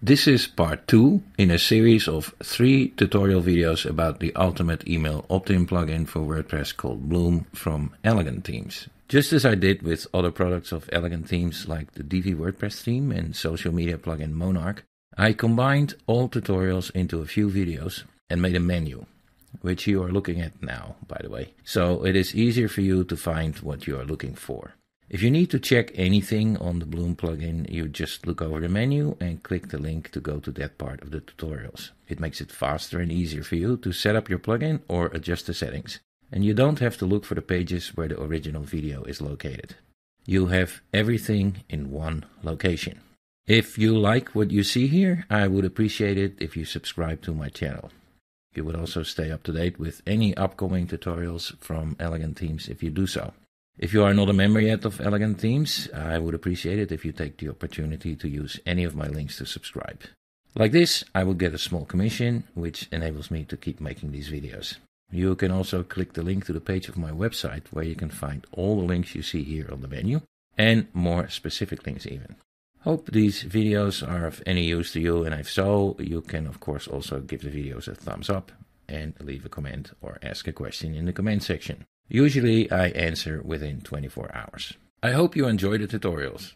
This is part 2 in a series of 3 tutorial videos about the ultimate email opt-in plugin for WordPress called Bloom from Elegant Themes. Just as I did with other products of Elegant Themes like the Divi WordPress theme and social media plugin Monarch, I combined all tutorials into a few videos and made a menu, which you are looking at now, by the way, so it is easier for you to find what you are looking for. If you need to check anything on the Bloom plugin, you just look over the menu and click the link to go to that part of the tutorials. It makes it faster and easier for you to set up your plugin or adjust the settings. And you don't have to look for the pages where the original video is located. You'll have everything in one location. If you like what you see here, I would appreciate it if you subscribe to my channel. You would also stay up to date with any upcoming tutorials from Elegant Themes if you do so. If you are not a member yet of Elegant Themes, I would appreciate it if you take the opportunity to use any of my links to subscribe. Like this, I will get a small commission, which enables me to keep making these videos. You can also click the link to the page of my website where you can find all the links you see here on the menu, and more specific links even. Hope these videos are of any use to you, and if so, you can of course also give the videos a thumbs up and leave a comment or ask a question in the comment section. Usually I answer within 24 hours. I hope you enjoy the tutorials.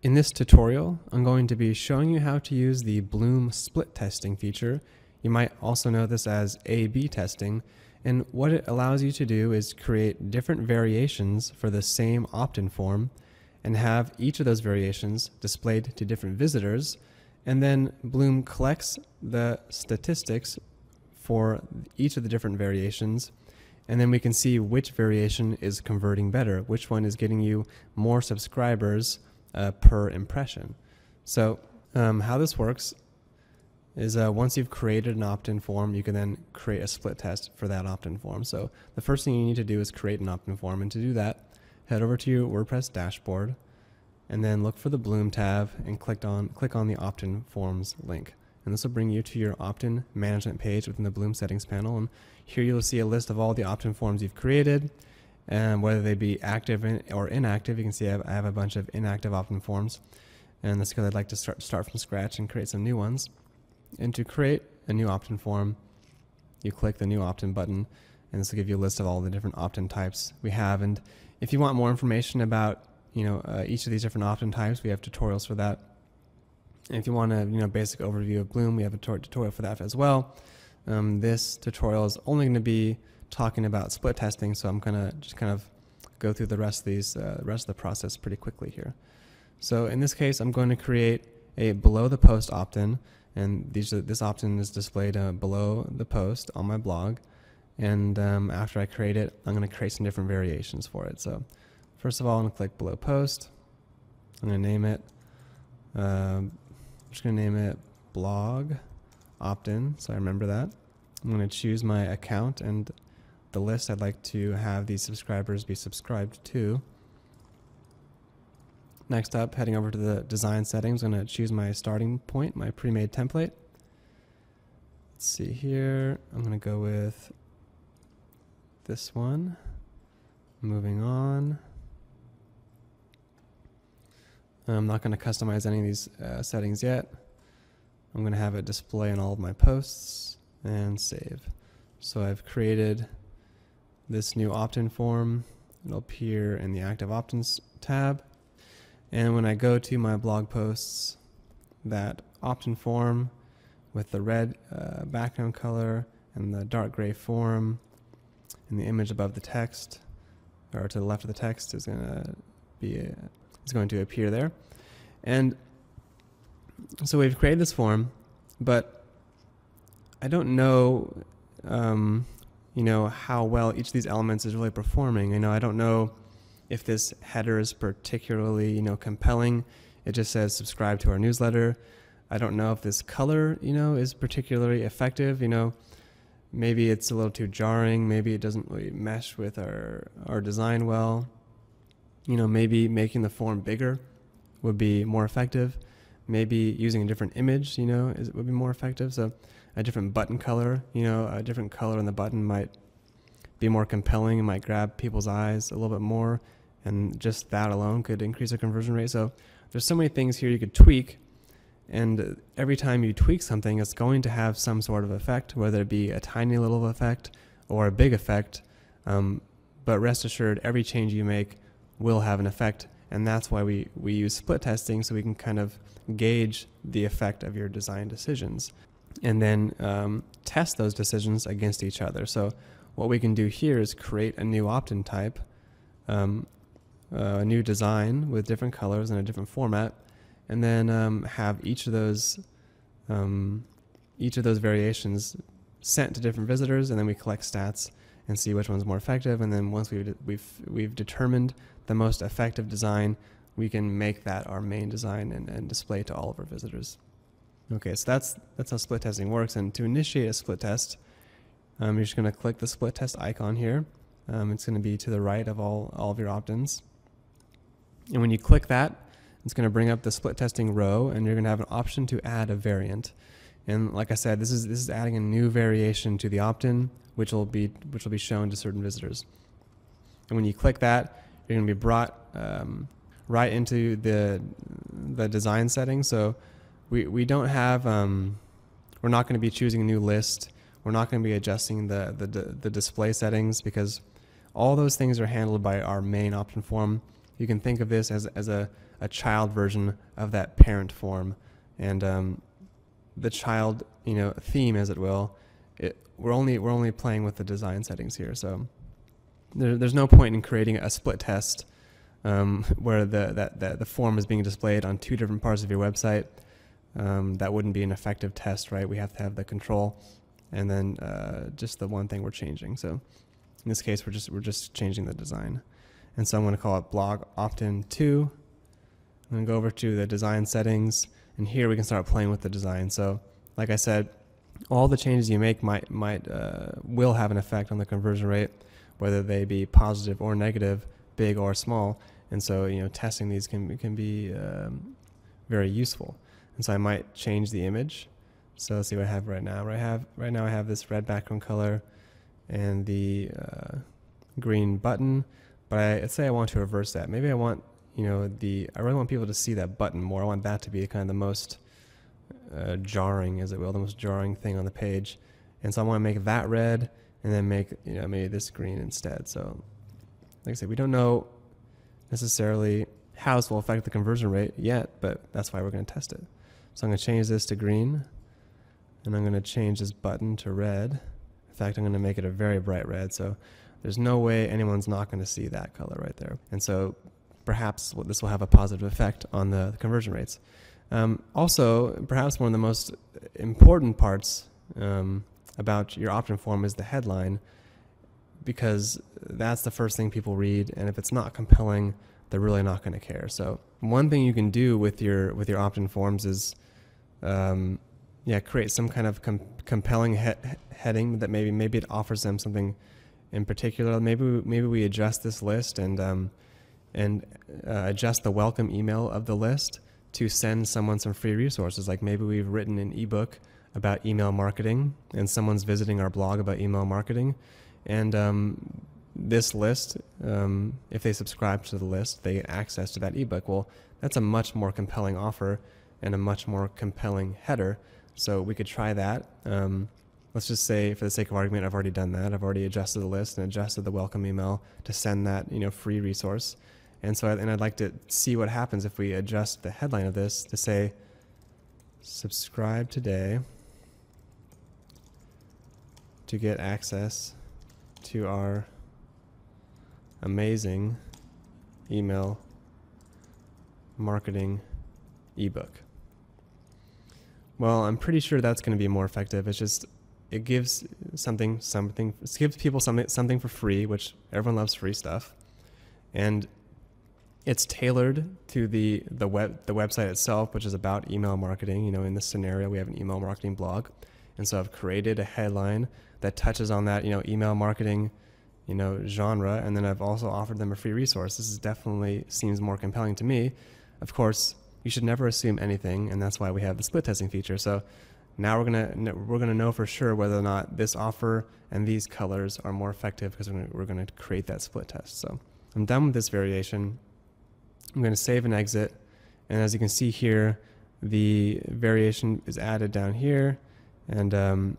In this tutorial, I'm going to be showing you how to use the Bloom split testing feature. You might also know this as A/B testing, and what it allows you to do is create different variations for the same opt-in form and have each of those variations displayed to different visitors. And then Bloom collects the statistics for each of the different variations, and then we can see which variation is converting better, which one is getting you more subscribers per impression. So how this works is once you've created an opt-in form, you can then create a split test for that opt-in form. So the first thing you need to do is create an opt-in form, and to do that, head over to your WordPress dashboard, and then look for the Bloom tab and click on the opt-in forms link. And this will bring you to your opt-in management page within the Bloom settings panel. And here you'll see a list of all the opt-in forms you've created, and whether they be active or inactive. You can see I have a bunch of inactive opt-in forms, and that's because I'd like to start from scratch and create some new ones. And to create a new opt-in form, you click the new opt-in button, and this will give you a list of all the different opt-in types we have. And if you want more information about each of these different opt-in types, we have tutorials for that. And if you want a basic overview of Bloom, we have a tutorial for that as well. This tutorial is only going to be talking about split testing, so I'm gonna just kind of go through the rest of the process pretty quickly here. So in this case, I'm going to create a below the post opt-in, and this opt-in is displayed below the post on my blog. And after I create it, I'm going to create some different variations for it. So first of all, I'm going to click below post. I'm going to name it, I'm just going to name it blog opt-in, so I remember that. I'm going to choose my account and the list I'd like to have these subscribers be subscribed to. Next up, heading over to the design settings, I'm going to choose my starting point, my pre-made template. Let's see here, I'm going to go with this one. Moving on. I'm not going to customize any of these settings yet. I'm going to have it display in all of my posts and save. So I've created this new opt-in form. It'll appear in the active opt-ins tab. And when I go to my blog posts, that opt-in form with the red background color and the dark gray form and the image above the text, or to the left of the text, is going to appear there. And so we've created this form, but I don't know how well each of these elements is really performing. I don't know if this header is particularly compelling. It just says subscribe to our newsletter. I don't know if this color is particularly effective. Maybe it's a little too jarring. Maybe it doesn't really mesh with our design well. Maybe making the form bigger would be more effective. Maybe using a different image, would be more effective. So a different button color, a different color on the button might be more compelling and might grab people's eyes a little bit more. and just that alone could increase the conversion rate. So there's so many things here you could tweak, and every time you tweak something, it's going to have some sort of effect, whether it be a tiny little effect or a big effect. But rest assured, every change you make will have an effect, and that's why we use split testing, so we can kind of gauge the effect of your design decisions and then test those decisions against each other. So what we can do here is create a new opt-in type, a new design with different colors and a different format, and then have each of those variations sent to different visitors, and then we collect stats and see which one's more effective. And then once we've determined the most effective design, we can make that our main design and display to all of our visitors. Okay, so that's how split testing works. And to initiate a split test, you're just going to click the split test icon here. It's going to be to the right of all of your opt-ins. And when you click that, it's going to bring up the split testing row, and you're going to have an option to add a variant. And like I said, this is adding a new variation to the opt-in, which will be shown to certain visitors. And when you click that, you're going to be brought right into the design settings. So we don't have we're not going to be choosing a new list. We're not going to be adjusting the display settings, because all those things are handled by our main opt-in form. You can think of this as a child version of that parent form, and the child theme, as it will. We're only playing with the design settings here. So there's no point in creating a split test where the form is being displayed on two different parts of your website. That wouldn't be an effective test, right? We have to have the control and then just the one thing we're changing. So in this case, we're just changing the design. And so I'm going to call it blog opt-in 2. I'm going to go over to the design settings, and here we can start playing with the design. So like I said, all the changes you make will have an effect on the conversion rate, whether they be positive or negative, big or small. And so testing these can be very useful. And so I might change the image. So let's see what I have right now. Right now I have this red background color and the green button. But let's say I want to reverse that. Maybe I want I really want people to see that button more. I want that to be kind of the most jarring, as it will, the most jarring thing on the page. And so I want to make that red and then make maybe this green instead. So like I said, we don't know necessarily how this will affect the conversion rate yet, but that's why we're going to test it. So I'm going to change this to green, and I'm going to change this button to red. In fact, I'm going to make it a very bright red, so there's no way anyone's not going to see that color right there. And so perhaps this will have a positive effect on the conversion rates. Also, perhaps one of the most important parts about your opt-in form is the headline, because that's the first thing people read, and if it's not compelling, they're really not going to care. So one thing you can do with your opt-in forms is create some kind of compelling heading that maybe it offers them something in particular. Maybe we adjust this list and adjust the welcome email of the list to send someone some free resources. Like maybe we've written an ebook about email marketing, and someone's visiting our blog about email marketing, and this list, if they subscribe to the list, they get access to that ebook. Well, that's a much more compelling offer and a much more compelling header. So we could try that. Let's just say, for the sake of argument, I've already done that. I've already adjusted the list and adjusted the welcome email to send that free resource. And so I'd like to see what happens if we adjust the headline of this to say, subscribe today to get access to our amazing email marketing ebook. Well, I'm pretty sure that's going to be more effective. It gives it gives people something for free, which everyone loves free stuff, and it's tailored to the website itself, which is about email marketing. In this scenario, we have an email marketing blog, and so I've created a headline that touches on that email marketing genre, and then I've also offered them a free resource. This definitely seems more compelling to me. Of course, you should never assume anything, and that's why we have the split testing feature. So now we're gonna know for sure whether or not this offer and these colors are more effective, because we're gonna create that split test. So I'm done with this variation. I'm going to save and exit. And as you can see here, the variation is added down here. And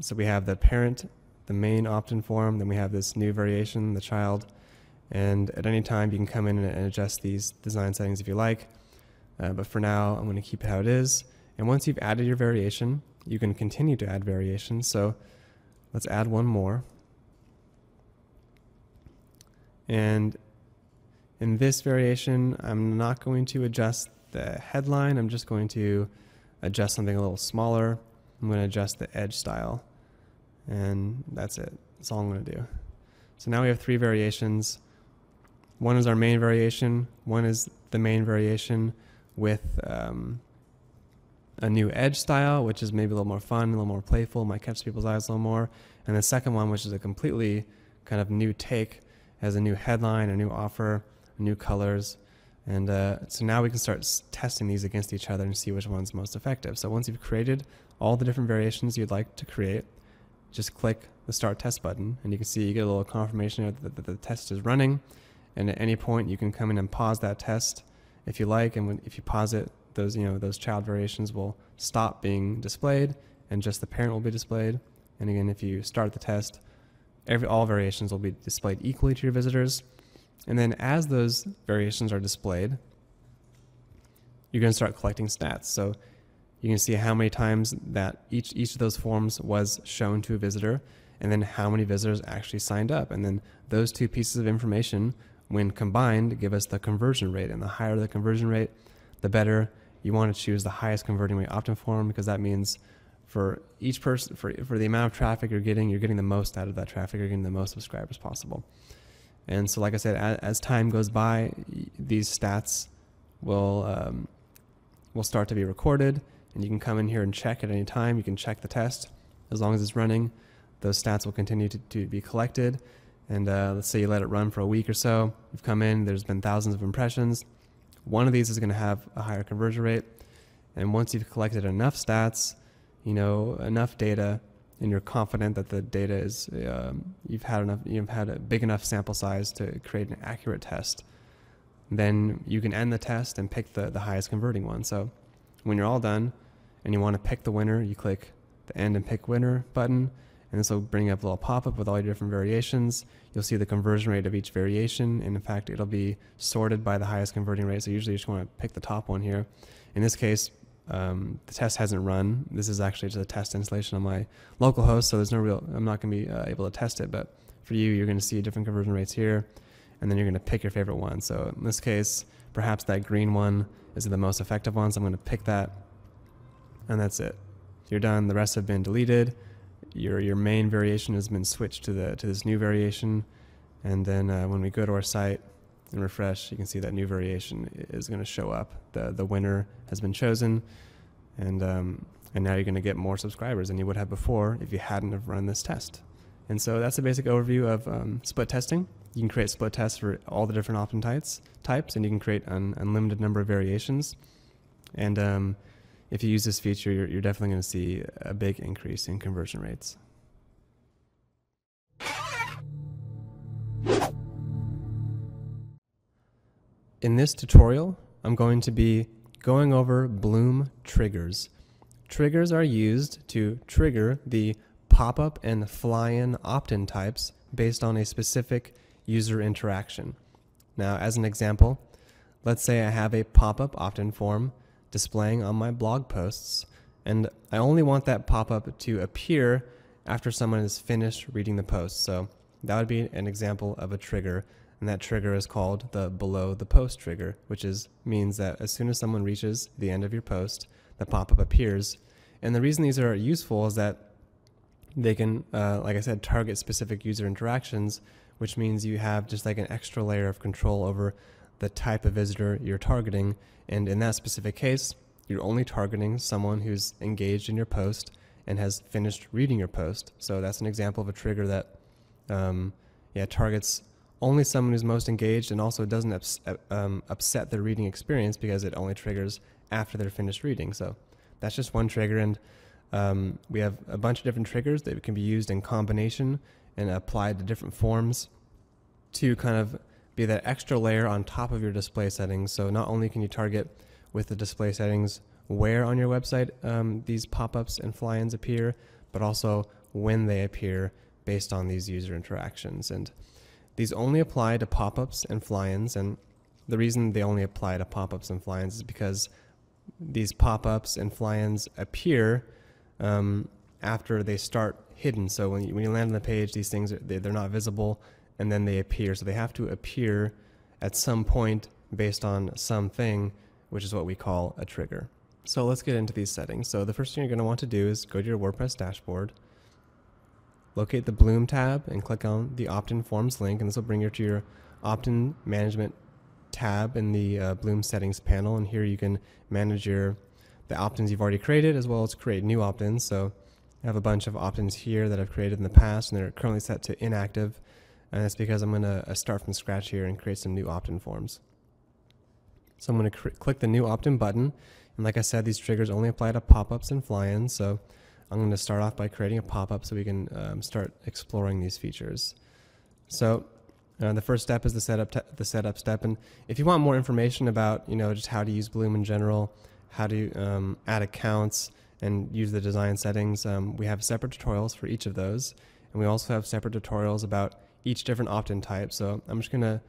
so we have the parent, the main opt-in form, then we have this new variation, the child. And at any time, you can come in and adjust these design settings if you like. But for now, I'm going to keep it how it is. And once you've added your variation, you can continue to add variations. So let's add one more. And in this variation, I'm not going to adjust the headline. I'm just going to adjust something a little smaller. I'm going to adjust the edge style. And that's it. That's all I'm going to do. So now we have 3 variations. One is our main variation. One is the main variation with a new edge style, which is maybe a little more fun, a little more playful, might catch people's eyes a little more. And the second one, which is a completely kind of new take, has a new headline, a new offer, new colors. And so now we can start testing these against each other and see which one's most effective. So once you've created all the different variations you'd like to create, just click the Start Test button, and you can see you get a little confirmation that the test is running. And at any point, you can come in and pause that test if you like. And if you pause it, those child variations will stop being displayed, and just the parent will be displayed. And again, if you start the test, all variations will be displayed equally to your visitors. And then as those variations are displayed, you're going to start collecting stats. So you can see how many times that each of those forms was shown to a visitor, and then how many visitors actually signed up. And then those 2 pieces of information, when combined, give us the conversion rate. And the higher the conversion rate, the better. You want to choose the highest converting rate opt-in form, because that means for each person, for the amount of traffic you're getting the most out of that traffic. You're getting the most subscribers possible. And so, like I said, as time goes by, these stats will start to be recorded, and you can come in here and check at any time. You can check the test. As long as it's running, those stats will continue to be collected. And let's say you let it run for a week or so. You've come in, there's been thousands of impressions. One of these is going to have a higher conversion rate. And once you've collected enough stats, enough data, and you're confident that the data is, you've had a big enough sample size to create an accurate test, then you can end the test and pick the highest converting one. So when you're all done and you want to pick the winner, you click the End and Pick Winner button, and this will bring up a little pop-up with all your different variations. You'll see the conversion rate of each variation, and in fact, it'll be sorted by the highest converting rate. So usually you just want to pick the top one here. In this case, the test hasn't run. This is actually just a test installation on my local host, so I'm not going to be able to test it, but for you, you're going to see different conversion rates here, and then you're going to pick your favorite one. So in this case, perhaps that green one is the most effective one, so I'm going to pick that, and that's it. You're done. The rest have been deleted. Your main variation has been switched to this new variation, and then when we go to our site and refresh, you can see that new variation is going to show up. The winner has been chosen, and now you're going to get more subscribers than you would have before if you hadn't have run this test. And so that's a basic overview of split testing. You can create split tests for all the different opt-in types, and you can create an unlimited number of variations. And if you use this feature, you're definitely going to see a big increase in conversion rates. In this tutorial, I'm going to be going over Bloom triggers. Triggers are used to trigger the pop-up and fly-in opt-in types based on a specific user interaction. Now, as an example, let's say I have a pop-up opt-in form displaying on my blog posts, and I only want that pop-up to appear after someone has finished reading the post. So that would be an example of a trigger, and that trigger is called the below the post trigger, which means that as soon as someone reaches the end of your post, the pop-up appears. And the reason these are useful is that they can, like I said, target specific user interactions, which means you have just like an extra layer of control over the type of visitor you're targeting. And in that specific case, you're only targeting someone who's engaged in your post and has finished reading your post. So that's an example of a trigger that targets only someone who's most engaged, and also doesn't upset their reading experience because it only triggers after they're finished reading. So that's just one trigger, and we have a bunch of different triggers that can be used in combination and applied to different forms to kind of be that extra layer on top of your display settings. So not only can you target with the display settings where on your website these pop-ups and fly-ins appear, but also when they appear based on these user interactions. And these only apply to pop-ups and fly-ins, and the reason they only apply to pop-ups and fly-ins is because these pop-ups and fly-ins appear after they start hidden. So when you land on the page, these things they're not visible, and then they appear. So they have to appear at some point based on something, which is what we call a trigger. So let's get into these settings. So the first thing you're going to want to do is go to your WordPress dashboard, locate the Bloom tab, and click on the opt-in forms link, and this will bring you to your opt-in management tab in the Bloom settings panel. And here you can manage the opt-ins you've already created, as well as create new opt-ins. So I have a bunch of opt-ins here that I've created in the past, and they're currently set to inactive. And that's because I'm going to start from scratch here and create some new opt-in forms. So I'm going to click the new opt-in button. And like I said, these triggers only apply to pop-ups and fly-ins. So I'm going to start off by creating a pop-up so we can start exploring these features. So the first step is the setup step. And if you want more information about, just how to use Bloom in general, how to add accounts and use the design settings, we have separate tutorials for each of those. And we also have separate tutorials about each different opt-in type. So I'm just going to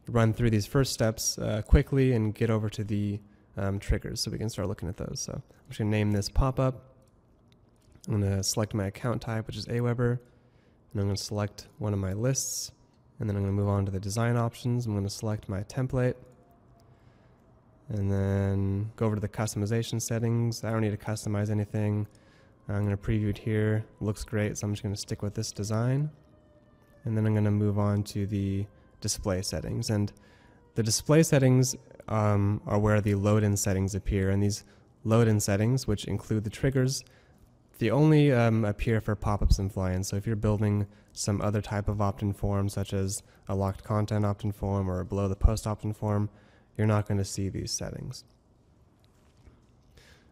run through these first steps quickly and get over to the triggers so we can start looking at those. So I'm just going to name this pop-up. I'm going to select my account type, which is Aweber, and I'm going to select one of my lists, and then I'm going to move on to the design options. I'm going to select my template, and then go over to the customization settings. I don't need to customize anything. I'm going to preview it here. It looks great, so I'm just going to stick with this design. And then I'm going to move on to the display settings. And the display settings are where the load-in settings appear. And these load-in settings, which include the triggers, they only appear for pop-ups and fly-ins. So if you're building some other type of opt-in form, such as a locked content opt-in form or a below the post opt-in form, you're not going to see these settings.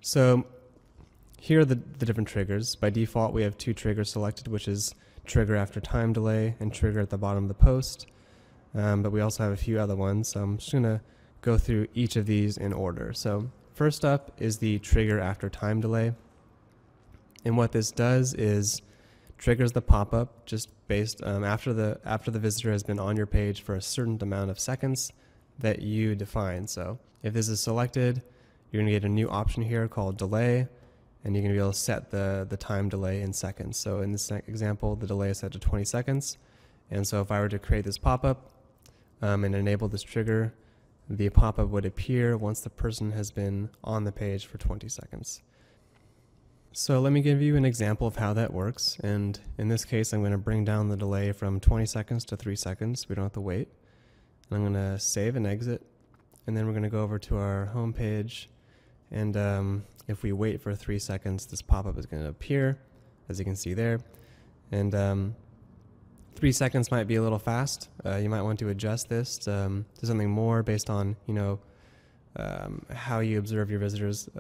So here are the different triggers. By default, we have two triggers selected, which is trigger after time delay and trigger at the bottom of the post. But we also have a few other ones. So I'm just going to go through each of these in order. So first up is the trigger after time delay. And what this does is triggers the pop-up just based after the visitor has been on your page for a certain amount of seconds that you define. So if this is selected, you're going to get a new option here called delay, and you're going to be able to set the time delay in seconds. So in this example, the delay is set to 20 seconds. And so if I were to create this pop-up and enable this trigger, the pop-up would appear once the person has been on the page for 20 seconds. So let me give you an example of how that works. And in this case, I'm going to bring down the delay from 20 seconds to 3 seconds. We don't have to wait. And I'm going to save and exit. And then we're going to go over to our home page. And if we wait for 3 seconds, this pop-up is going to appear, as you can see there. And 3 seconds might be a little fast. You might want to adjust this to something more based on, how you observe your visitors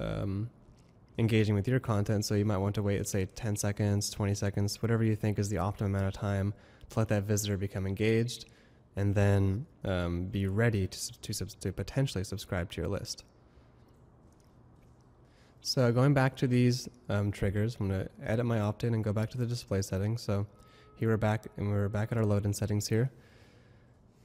engaging with your content. So you might want to wait, let's say 10 seconds, 20 seconds, whatever you think is the optimum amount of time to let that visitor become engaged, and then be ready to potentially subscribe to your list. So going back to these triggers, I'm going to edit my opt-in and go back to the display settings. So here we're back, and we're back at our load-in settings here.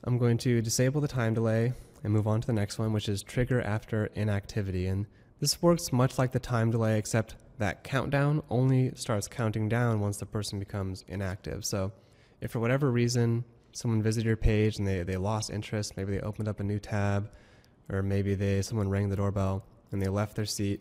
I'm going to disable the time delay and move on to the next one, which is trigger after inactivity. And this works much like the time delay, except that countdown only starts counting down once the person becomes inactive. So if for whatever reason someone visited your page and they lost interest, maybe they opened up a new tab, or maybe someone rang the doorbell and they left their seat,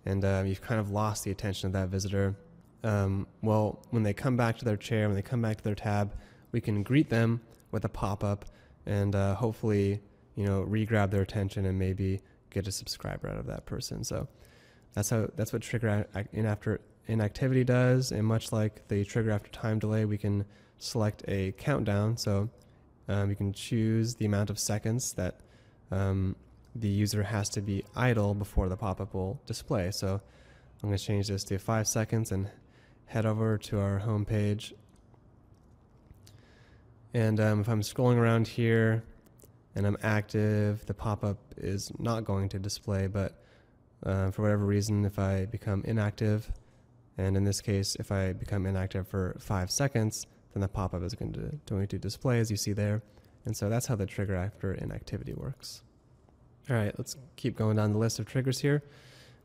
and you've kind of lost the attention of that visitor. Well, when they come back to their chair, when they come back to their tab, we can greet them with a pop-up and hopefully, re-grab their attention and maybe get a subscriber out of that person. So that's what trigger after inactivity does. And much like the trigger after time delay, we can select a countdown. So you can choose the amount of seconds that the user has to be idle before the pop-up will display. So I'm going to change this to 5 seconds and head over to our home page. And if I'm scrolling around here, and I'm active, the pop-up is not going to display, but for whatever reason, if I become inactive, and in this case, if I become inactive for 5 seconds, then the pop-up is going to display, as you see there. And so that's how the trigger after inactivity works. All right, let's keep going down the list of triggers here.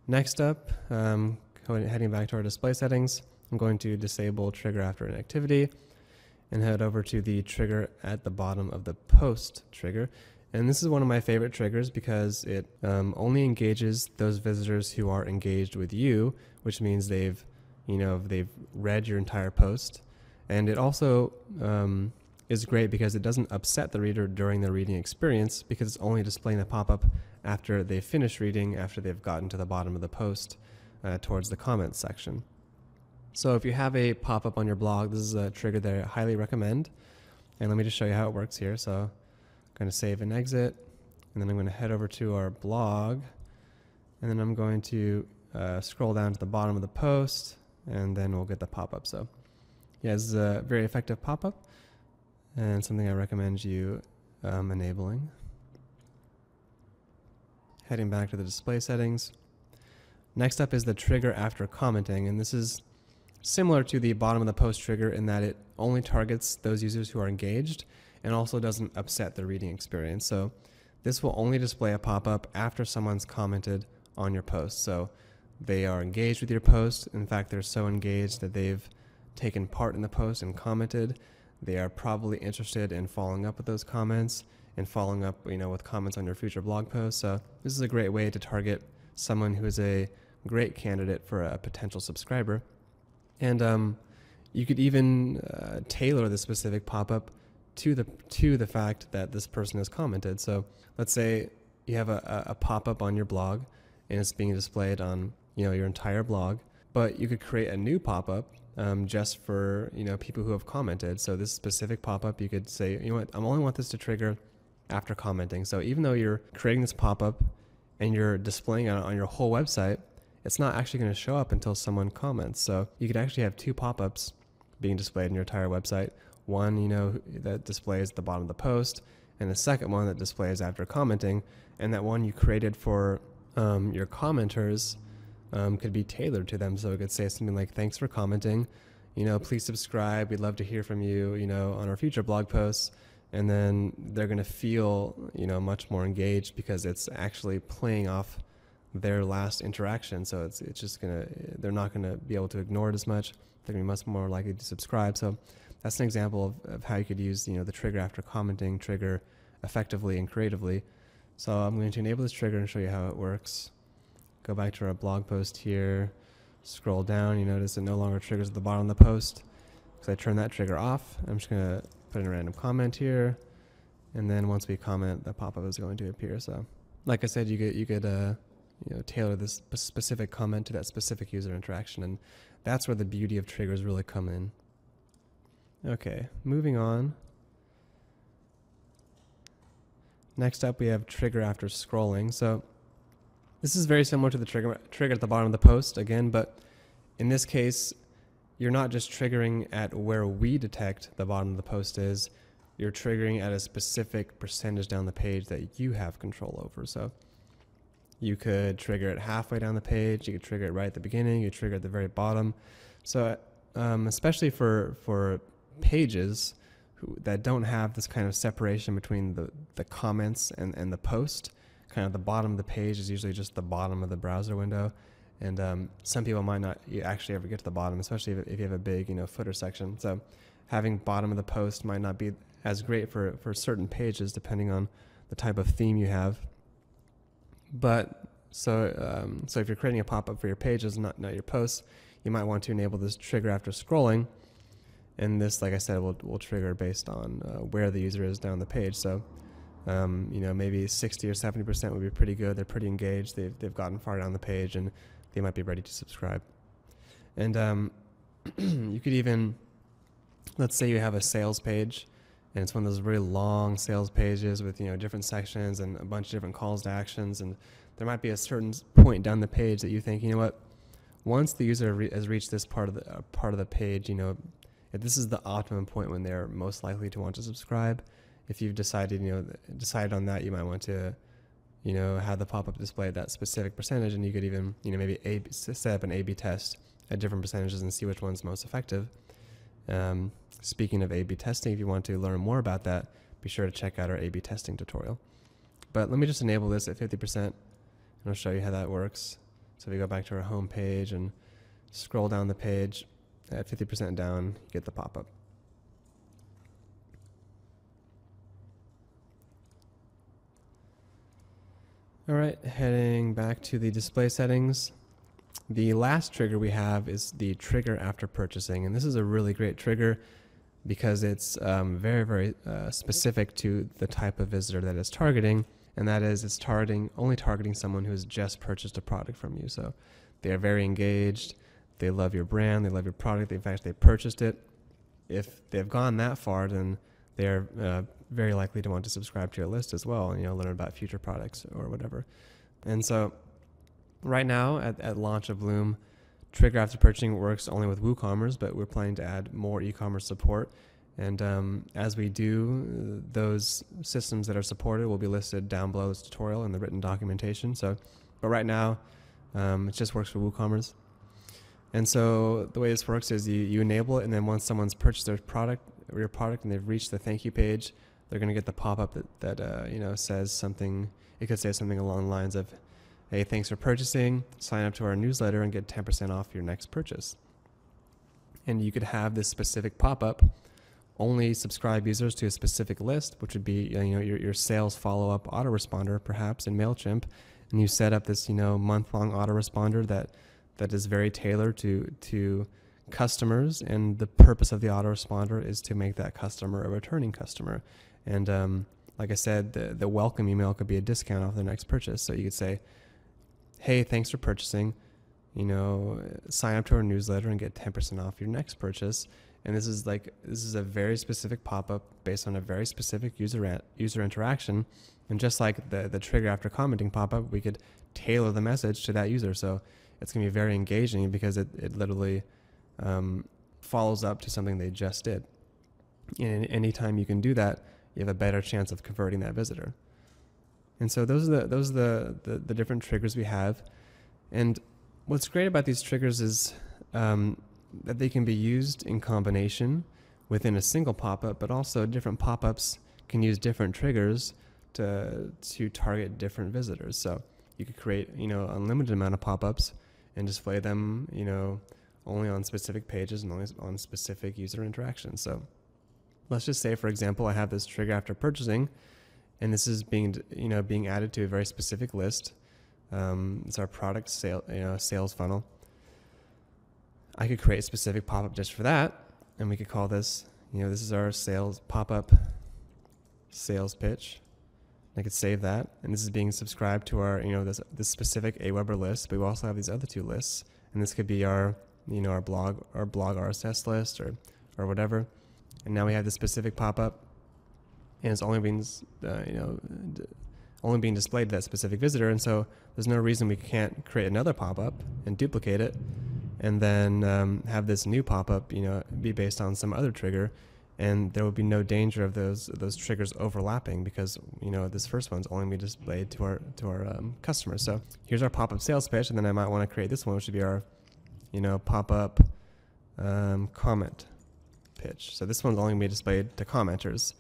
Next up, heading back to our display settings, I'm going to disable trigger after inactivity and head over to the trigger at the bottom of the post trigger. And this is one of my favorite triggers because it only engages those visitors who are engaged with you, which means they've read your entire post. And it also is great because it doesn't upset the reader during the reading experience, because it's only displaying the pop-up after they've finished reading, after they've gotten to the bottom of the post towards the comments section. So if you have a pop-up on your blog, this is a trigger that I highly recommend. And let me just show you how it works here. So I'm going to save and exit, and then I'm going to head over to our blog, and then I'm going to scroll down to the bottom of the post, and then we'll get the pop-up. So yeah, this is a very effective pop-up and something I recommend you enabling. Heading back to the display settings. Next up is the trigger after commenting, and this is similar to the bottom of the post trigger in that it only targets those users who are engaged and also doesn't upset the reading experience. So this will only display a pop-up after someone's commented on your post. So they are engaged with your post. In fact, they're so engaged that they've taken part in the post and commented. They are probably interested in following up with those comments and following up, with comments on your future blog posts. So this is a great way to target someone who is a great candidate for a potential subscriber. And you could even tailor the specific pop-up to the fact that this person has commented. So let's say you have a pop-up on your blog and it's being displayed on your entire blog, but you could create a new pop-up just for people who have commented. So this specific pop-up, you could say, I only want this to trigger after commenting. So even though you're creating this pop-up and you're displaying it on your whole website, it's not actually going to show up until someone comments. So you could actually have 2 pop-ups being displayed in your entire website. One, that displays at the bottom of the post, and the second one that displays after commenting. And that one you created for your commenters could be tailored to them. So it could say something like, thanks for commenting, please subscribe. We'd love to hear from you, on our future blog posts. And then they're going to feel, much more engaged because it's actually playing off their last interaction. So it's just they're not going to be able to ignore it as much. They're going to be much more likely to subscribe. So that's an example of how you could use, the trigger after commenting trigger effectively and creatively. So I'm going to enable this trigger and show you how it works. Go back to our blog post here, scroll down. You notice it no longer triggers at the bottom of the post because I turned that trigger off. I'm just going to put in a random comment here, and then once we comment, the pop-up is going to appear. So like I said, you could tailor this specific comment to that specific user interaction, and that's where the beauty of triggers really come in. Okay, moving on. Next up, we have trigger after scrolling. So this is very similar to the trigger at the bottom of the post again, but in this case, you're not just triggering at where we detect the bottom of the post is, you're triggering at a specific percentage down the page that you have control over. So you could trigger it halfway down the page, you could trigger it right at the beginning, you trigger at the very bottom. So especially for pages that don't have this kind of separation between the comments and the post, kind of the bottom of the page is usually just the bottom of the browser window. And some people might not actually ever get to the bottom, especially if you have a big footer section. So having bottom of the post might not be as great for certain pages depending on the type of theme you have. But so if you're creating a pop-up for your pages, not your posts, you might want to enable this trigger after scrolling. And this, like I said, will trigger based on where the user is down the page. So maybe 60 or 70% would be pretty good. They're pretty engaged. They've gotten far down the page and they might be ready to subscribe. And you could even, let's say you have a sales page and it's one of those really long sales pages with different sections and a bunch of different calls to actions, and there might be a certain point down the page that you think, once the user has reached this part of the page, if this is the optimum point when they're most likely to want to subscribe, if you've decided, decided on that, you might want to, have the pop-up display at that specific percentage, and you could even, maybe set up an A/B test at different percentages and see which one's most effective. Speaking of A/B testing, if you want to learn more about that, be sure to check out our A/B testing tutorial. But let me just enable this at 50%, and I'll show you how that works. So if we go back to our home page and scroll down the page, at 50% down, you get the pop-up. All right, heading back to the display settings. The last trigger we have is the trigger after purchasing, and this is a really great trigger because it's very, very specific to the type of visitor that it's targeting, and that is it's only targeting someone who has just purchased a product from you. So they are very engaged, they love your brand, they love your product, in fact, they purchased it. If they've gone that far, then they're very likely to want to subscribe to your list as well and learn about future products or whatever. And so right now at launch of Bloom, trigger after purchasing works only with WooCommerce, but we're planning to add more e-commerce support. And as we do, those systems that are supported will be listed down below this tutorial in the written documentation. But right now, it just works for WooCommerce. And so the way this works is you enable it, and then once someone's purchased your product, and they've reached the thank you page, they're going to get the pop-up that says something. It could say something along the lines of, "Hey, thanks for purchasing. Sign up to our newsletter and get 10% off your next purchase." And you could have this specific pop-up only subscribe users to a specific list, which would be your sales follow-up autoresponder, perhaps in MailChimp, and you set up this month-long autoresponder that is very tailored to customers, and the purpose of the autoresponder is to make that customer a returning customer. And like I said, the welcome email could be a discount off their next purchase. So you could say, "Hey, thanks for purchasing. Sign up to our newsletter and get 10% off your next purchase." And this is a very specific pop-up based on a very specific user interaction. And just like the trigger after commenting pop-up, we could tailor the message to that user. So it's going to be very engaging because it literally follows up to something they just did. And anytime you can do that, you have a better chance of converting that visitor. And so those are the different triggers we have. And what's great about these triggers is that they can be used in combination within a single pop-up, but also different pop-ups can use different triggers to target different visitors. So you could create unlimited amount of pop-ups and display them only on specific pages and only on specific user interactions. So let's just say, for example, I have this trigger after purchasing, and this is being added to a very specific list. It's our product sales funnel. I could create a specific pop-up just for that, and we could call this, this is our sales pop-up sales pitch. I could save that, and this is being subscribed to our, this specific Aweber list. But we also have these other two lists, and this could be our, our blog RSS list or whatever. And now we have this specific pop-up, and it's only being, only being displayed to that specific visitor. And so there's no reason we can't create another pop-up and duplicate it, and then have this new pop-up, be based on some other trigger, and there will be no danger of those triggers overlapping because this first one's only be displayed to our customers. So here's our pop-up sales pitch, and then I might want to create this one, which would be our pop-up comment pitch. So this one's only going to be displayed to commenters,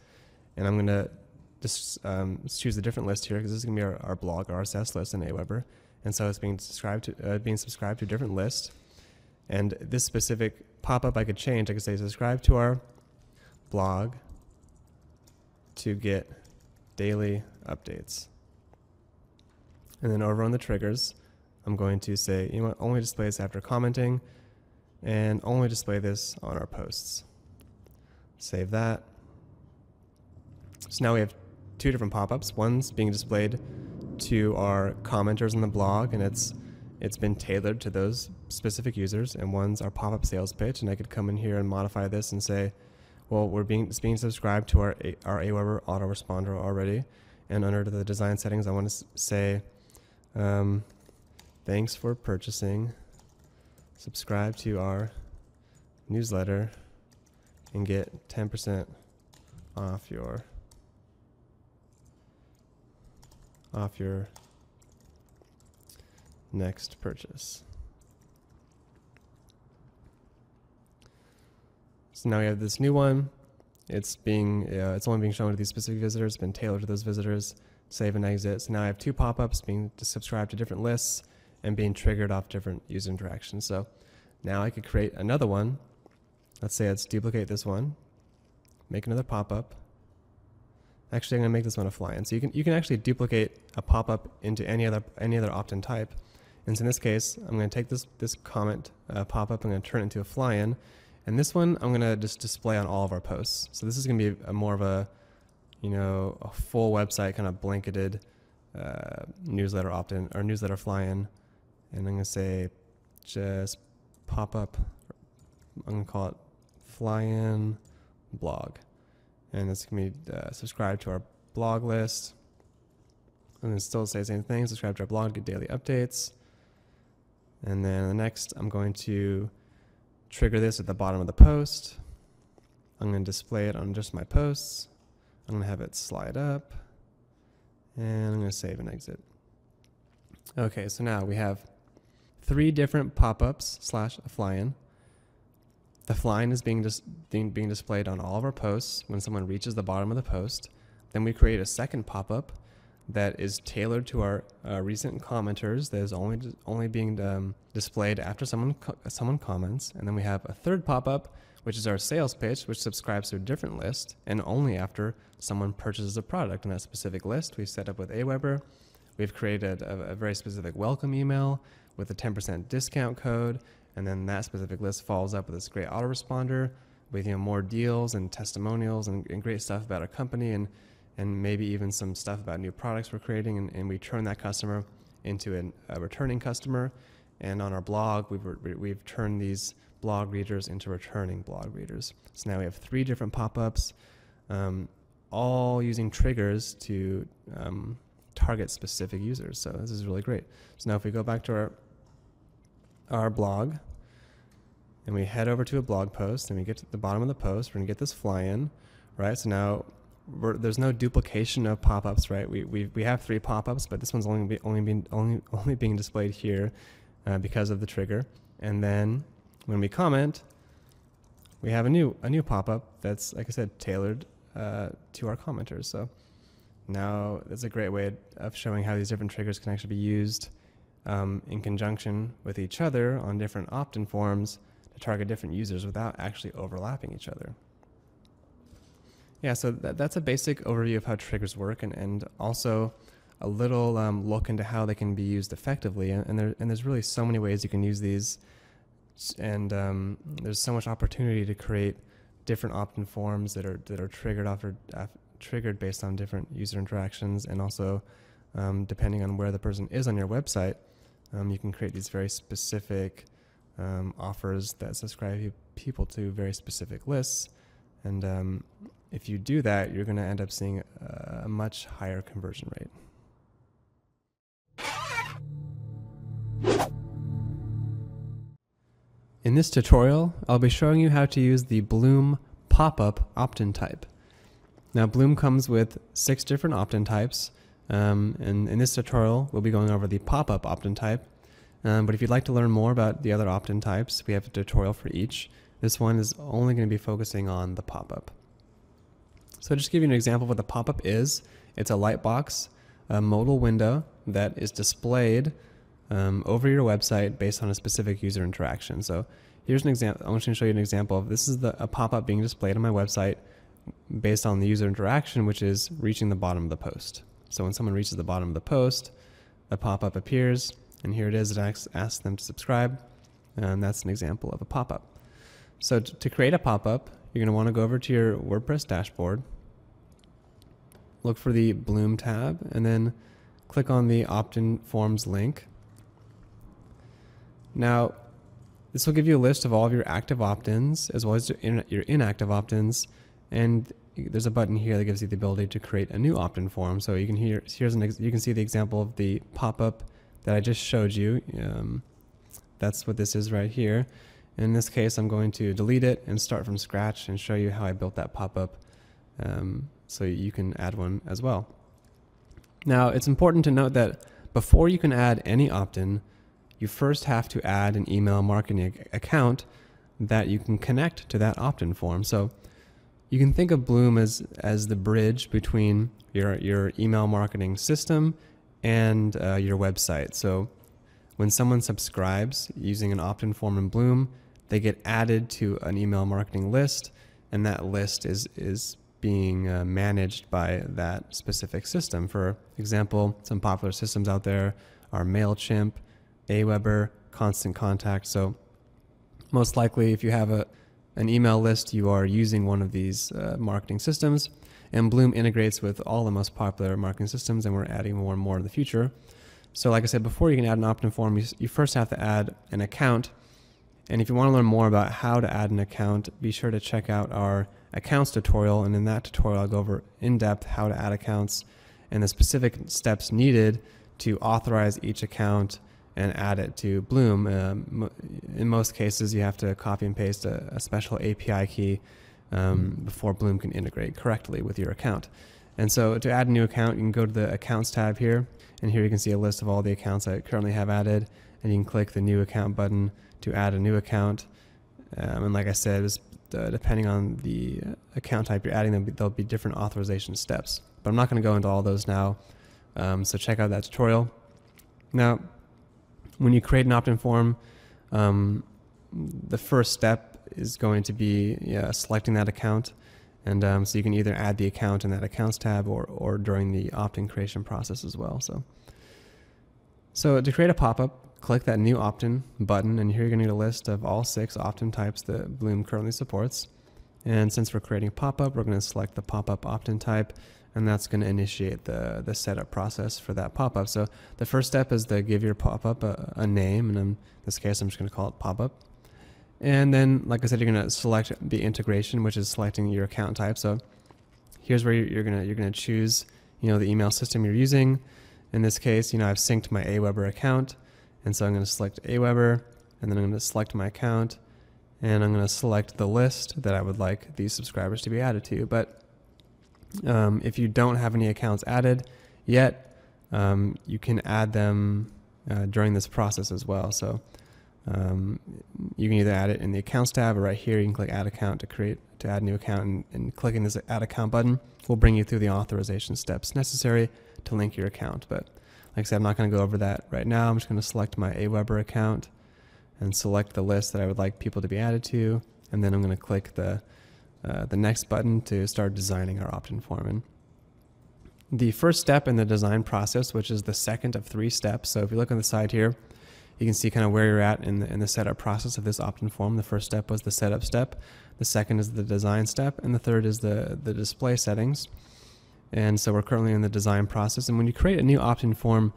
and I'm going to just choose a different list here because this is going to be our blog RSS list in Aweber, and so it's being subscribed to a different list. And this specific pop-up I could change. I could say subscribe to our blog to get daily updates. And then over on the triggers, I'm going to say, only display this after commenting, and only display this on our posts. Save that. So now we have two different pop-ups. One's being displayed to our commenters in the blog, and it's been tailored to those specific users, and one's our pop-up sales pitch, and I could come in here and modify this and say, well, it's being subscribed to our Aweber autoresponder already, and under the design settings, I want to say, thanks for purchasing, subscribe to our newsletter, and get 10% off your off your next purchase. So now we have this new one. It's only being shown to these specific visitors, been tailored to those visitors. Save and exit. So now I have two pop-ups being subscribed to different lists and being triggered off different user interactions. So now I could create another one. Let's say let's duplicate this one, make another pop-up. Actually, I'm going to make this one a fly-in. So you can actually duplicate a pop-up into any other opt-in type. And so in this case, I'm going to take this comment pop-up, I'm going to turn it into a fly-in. And this one I'm going to just display on all of our posts. So this is going to be more of a full website kind of blanketed newsletter opt-in or newsletter fly-in. And I'm going to say just pop-up. I'm going to call it fly-in blog. And it's going to be subscribe to our blog list. And then still say the same thing, subscribe to our blog, get daily updates. And then the next, I'm going to trigger this at the bottom of the post. I'm going to display it on just my posts. I'm going to have it slide up. And I'm going to save and exit. Okay, so now we have 3 different pop-ups / a fly-in. The fly-in is being displayed on all of our posts when someone reaches the bottom of the post. Then we create a second pop-up that is tailored to our recent commenters, that is only being displayed after someone comments. And then we have a third pop-up, which is our sales pitch, which subscribes to a different list and only after someone purchases a product in that specific list. We've set up with Aweber. We've created a very specific welcome email with a 10% discount code, and then that specific list follows up with this great autoresponder with more deals and testimonials and great stuff about our company and maybe even some stuff about new products we're creating, and we turn that customer into a returning customer. And on our blog, we've turned these blog readers into returning blog readers. So now we have 3 different pop-ups, all using triggers to target specific users. So this is really great. So now if we go back to our blog and we head over to a blog post and we get to the bottom of the post, we're gonna get this fly-in, right? So now there's no duplication of pop-ups, right? We have 3 pop-ups, but this one's only being displayed here because of the trigger. And then when we comment, we have a new pop-up that's, like I said, tailored to our commenters. So now that's a great way of showing how these different triggers can actually be used in conjunction with each other on different opt-in forms to target different users without actually overlapping each other. Yeah, so that's a basic overview of how triggers work, and also a little look into how they can be used effectively. And there's really so many ways you can use these, and there's so much opportunity to create different opt-in forms that are triggered based on different user interactions, and also depending on where the person is on your website, you can create these very specific offers that subscribe people to very specific lists. And if you do that, you're going to end up seeing a much higher conversion rate. In this tutorial, I'll be showing you how to use the Bloom pop-up opt-in type. Now, Bloom comes with 6 different opt-in types, and in this tutorial, we'll be going over the pop-up opt-in type. But if you'd like to learn more about the other opt-in types, we have a tutorial for each. This one is only going to be focusing on the pop-up. So just to give you an example of what the pop-up is, it's a lightbox, a modal window that is displayed over your website based on a specific user interaction. So here's an example. I want to show you an example of this is a pop-up being displayed on my website based on the user interaction, which is reaching the bottom of the post. So when someone reaches the bottom of the post, a pop-up appears, and here it is. It asks them to subscribe, and that's an example of a pop-up. So to create a pop-up, you're going to want to go over to your WordPress dashboard, look for the Bloom tab, and then click on the opt-in forms link. Now, this will give you a list of all of your active opt-ins as well as your inactive opt-ins, and there's a button here that gives you the ability to create a new opt-in form. So you can you can see the example of the pop-up that I just showed you. That's what this is right here. In this case, I'm going to delete it and start from scratch and show you how I built that pop-up so you can add one as well. Now, it's important to note that before you can add any opt-in, you first have to add an email marketing account that you can connect to that opt-in form. So you can think of Bloom as the bridge between your email marketing system and your website. So when someone subscribes using an opt-in form in Bloom, they get added to an email marketing list, and that list is being managed by that specific system. For example, some popular systems out there are MailChimp, Aweber, Constant Contact. So most likely, if you have an email list, you are using one of these marketing systems, and Bloom integrates with all the most popular marketing systems, and we're adding more and more in the future. So like I said, before you can add an opt-in form, you first have to add an account. And if you want to learn more about how to add an account, be sure to check out our accounts tutorial. And in that tutorial, I'll go over in depth how to add accounts and the specific steps needed to authorize each account and add it to Bloom. In most cases, you have to copy and paste a special API key before Bloom can integrate correctly with your account. And so to add a new account, you can go to the Accounts tab here, and here you can see a list of all the accounts I currently have added, and you can click the New Account button to add a new account. And like I said, depending on the account type you're adding, there'll be different authorization steps. But I'm not going to go into all those now, so check out that tutorial. Now, when you create an opt-in form, the first step is going to be selecting that account. And so you can either add the account in that Accounts tab or during the opt-in creation process as well. So to create a pop-up, click that New Opt-in button, and here you're going to get a list of all 6 opt-in types that Bloom currently supports. And since we're creating a pop-up, we're going to select the pop-up opt-in type, and that's going to initiate the setup process for that pop-up. So the first step is to give your pop-up a name, and in this case, I'm just going to call it pop-up. And then, like I said, you're going to select the integration, which is selecting your account type. So here's where you're going to choose, the email system you're using. In this case, I've synced my Aweber account, and so I'm going to select Aweber, and then I'm going to select my account, and I'm going to select the list that I would like these subscribers to be added to. But if you don't have any accounts added yet, you can add them during this process as well. So you can either add it in the Accounts tab, or right here you can click Add Account to add a new account, and clicking this Add Account button will bring you through the authorization steps necessary to link your account. But like I said, I'm not going to go over that right now. I'm just going to select my Aweber account and select the list that I would like people to be added to, and then I'm going to click the next button to start designing our opt-in form. And the first step in the design process, which is the second of 3 steps. So if you look on the side here, you can see kind of where you're at in the setup process of this opt-in form. The first step was the setup step. The second is the design step, and the third is the display settings. And so we're currently in the design process. And when you create a new opt-in form,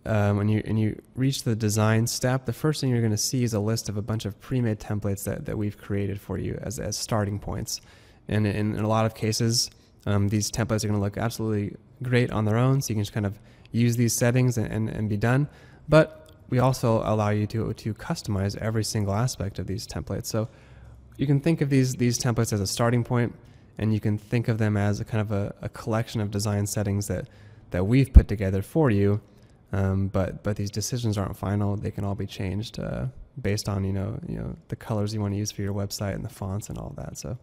when you reach the design step, the first thing you're going to see is a list of a bunch of pre-made templates that we've created for you as starting points. And in a lot of cases, these templates are going to look absolutely great on their own, so you can just kind of use these settings and be done. But we also allow you to customize every single aspect of these templates. So you can think of these templates as a starting point, and you can think of them as a kind of a collection of design settings that we've put together for you. But these decisions aren't final. They can all be changed based on the colors you want to use for your website and the fonts and all that. So,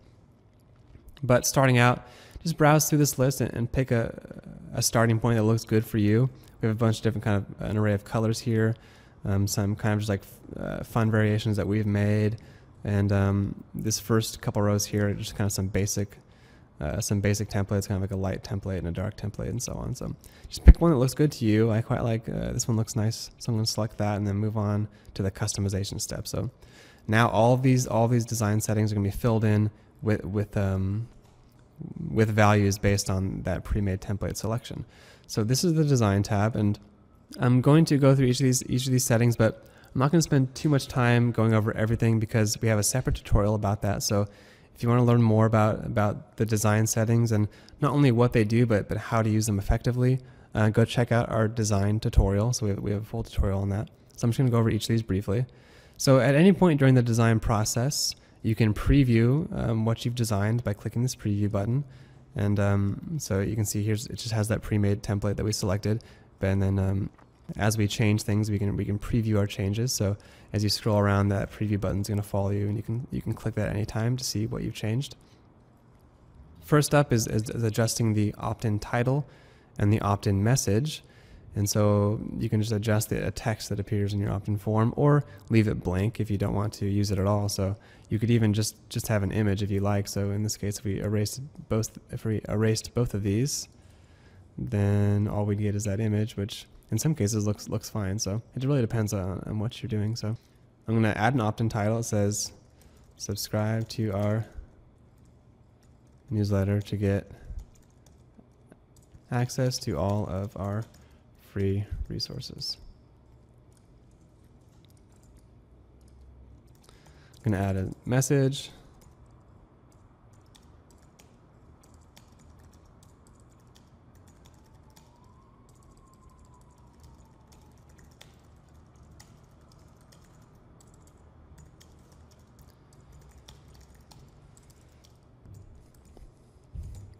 but starting out, just browse through this list and pick a starting point that looks good for you. We have a bunch of different an array of colors here, some kind of just like fun variations that we've made, and this first couple rows here are just kind of some basic templates, kind of like a light template and a dark template and so on. So just pick one that looks good to you. I quite like this one, looks nice, so I'm going to select that and then move on to the customization step. So now all of these design settings are going to be filled in with values based on that pre-made template selection. So this is the design tab, and I'm going to go through each of these settings, but I'm not going to spend too much time going over everything because we have a separate tutorial about that. So if you want to learn more about the design settings and not only what they do, but how to use them effectively, go check out our design tutorial. So we have a full tutorial on that. So I'm just going to go over each of these briefly. So at any point during the design process, you can preview what you've designed by clicking this preview button. And so you can see here it just has that pre-made template that we selected. And then as we change things, we can preview our changes. So as you scroll around, that preview button's going to follow you, and you can click that anytime to see what you've changed. First up is adjusting the opt-in title and the opt-in message. And so you can just adjust the text that appears in your opt-in form, or leave it blank if you don't want to use it at all. So you could even just have an image if you like. So in this case, if we erased both of these, then all we get is that image, which in some cases looks fine. So it really depends on what you're doing. So I'm going to add an opt-in title. It says, subscribe to our newsletter to get access to all of our free resources. I'm going to add a message.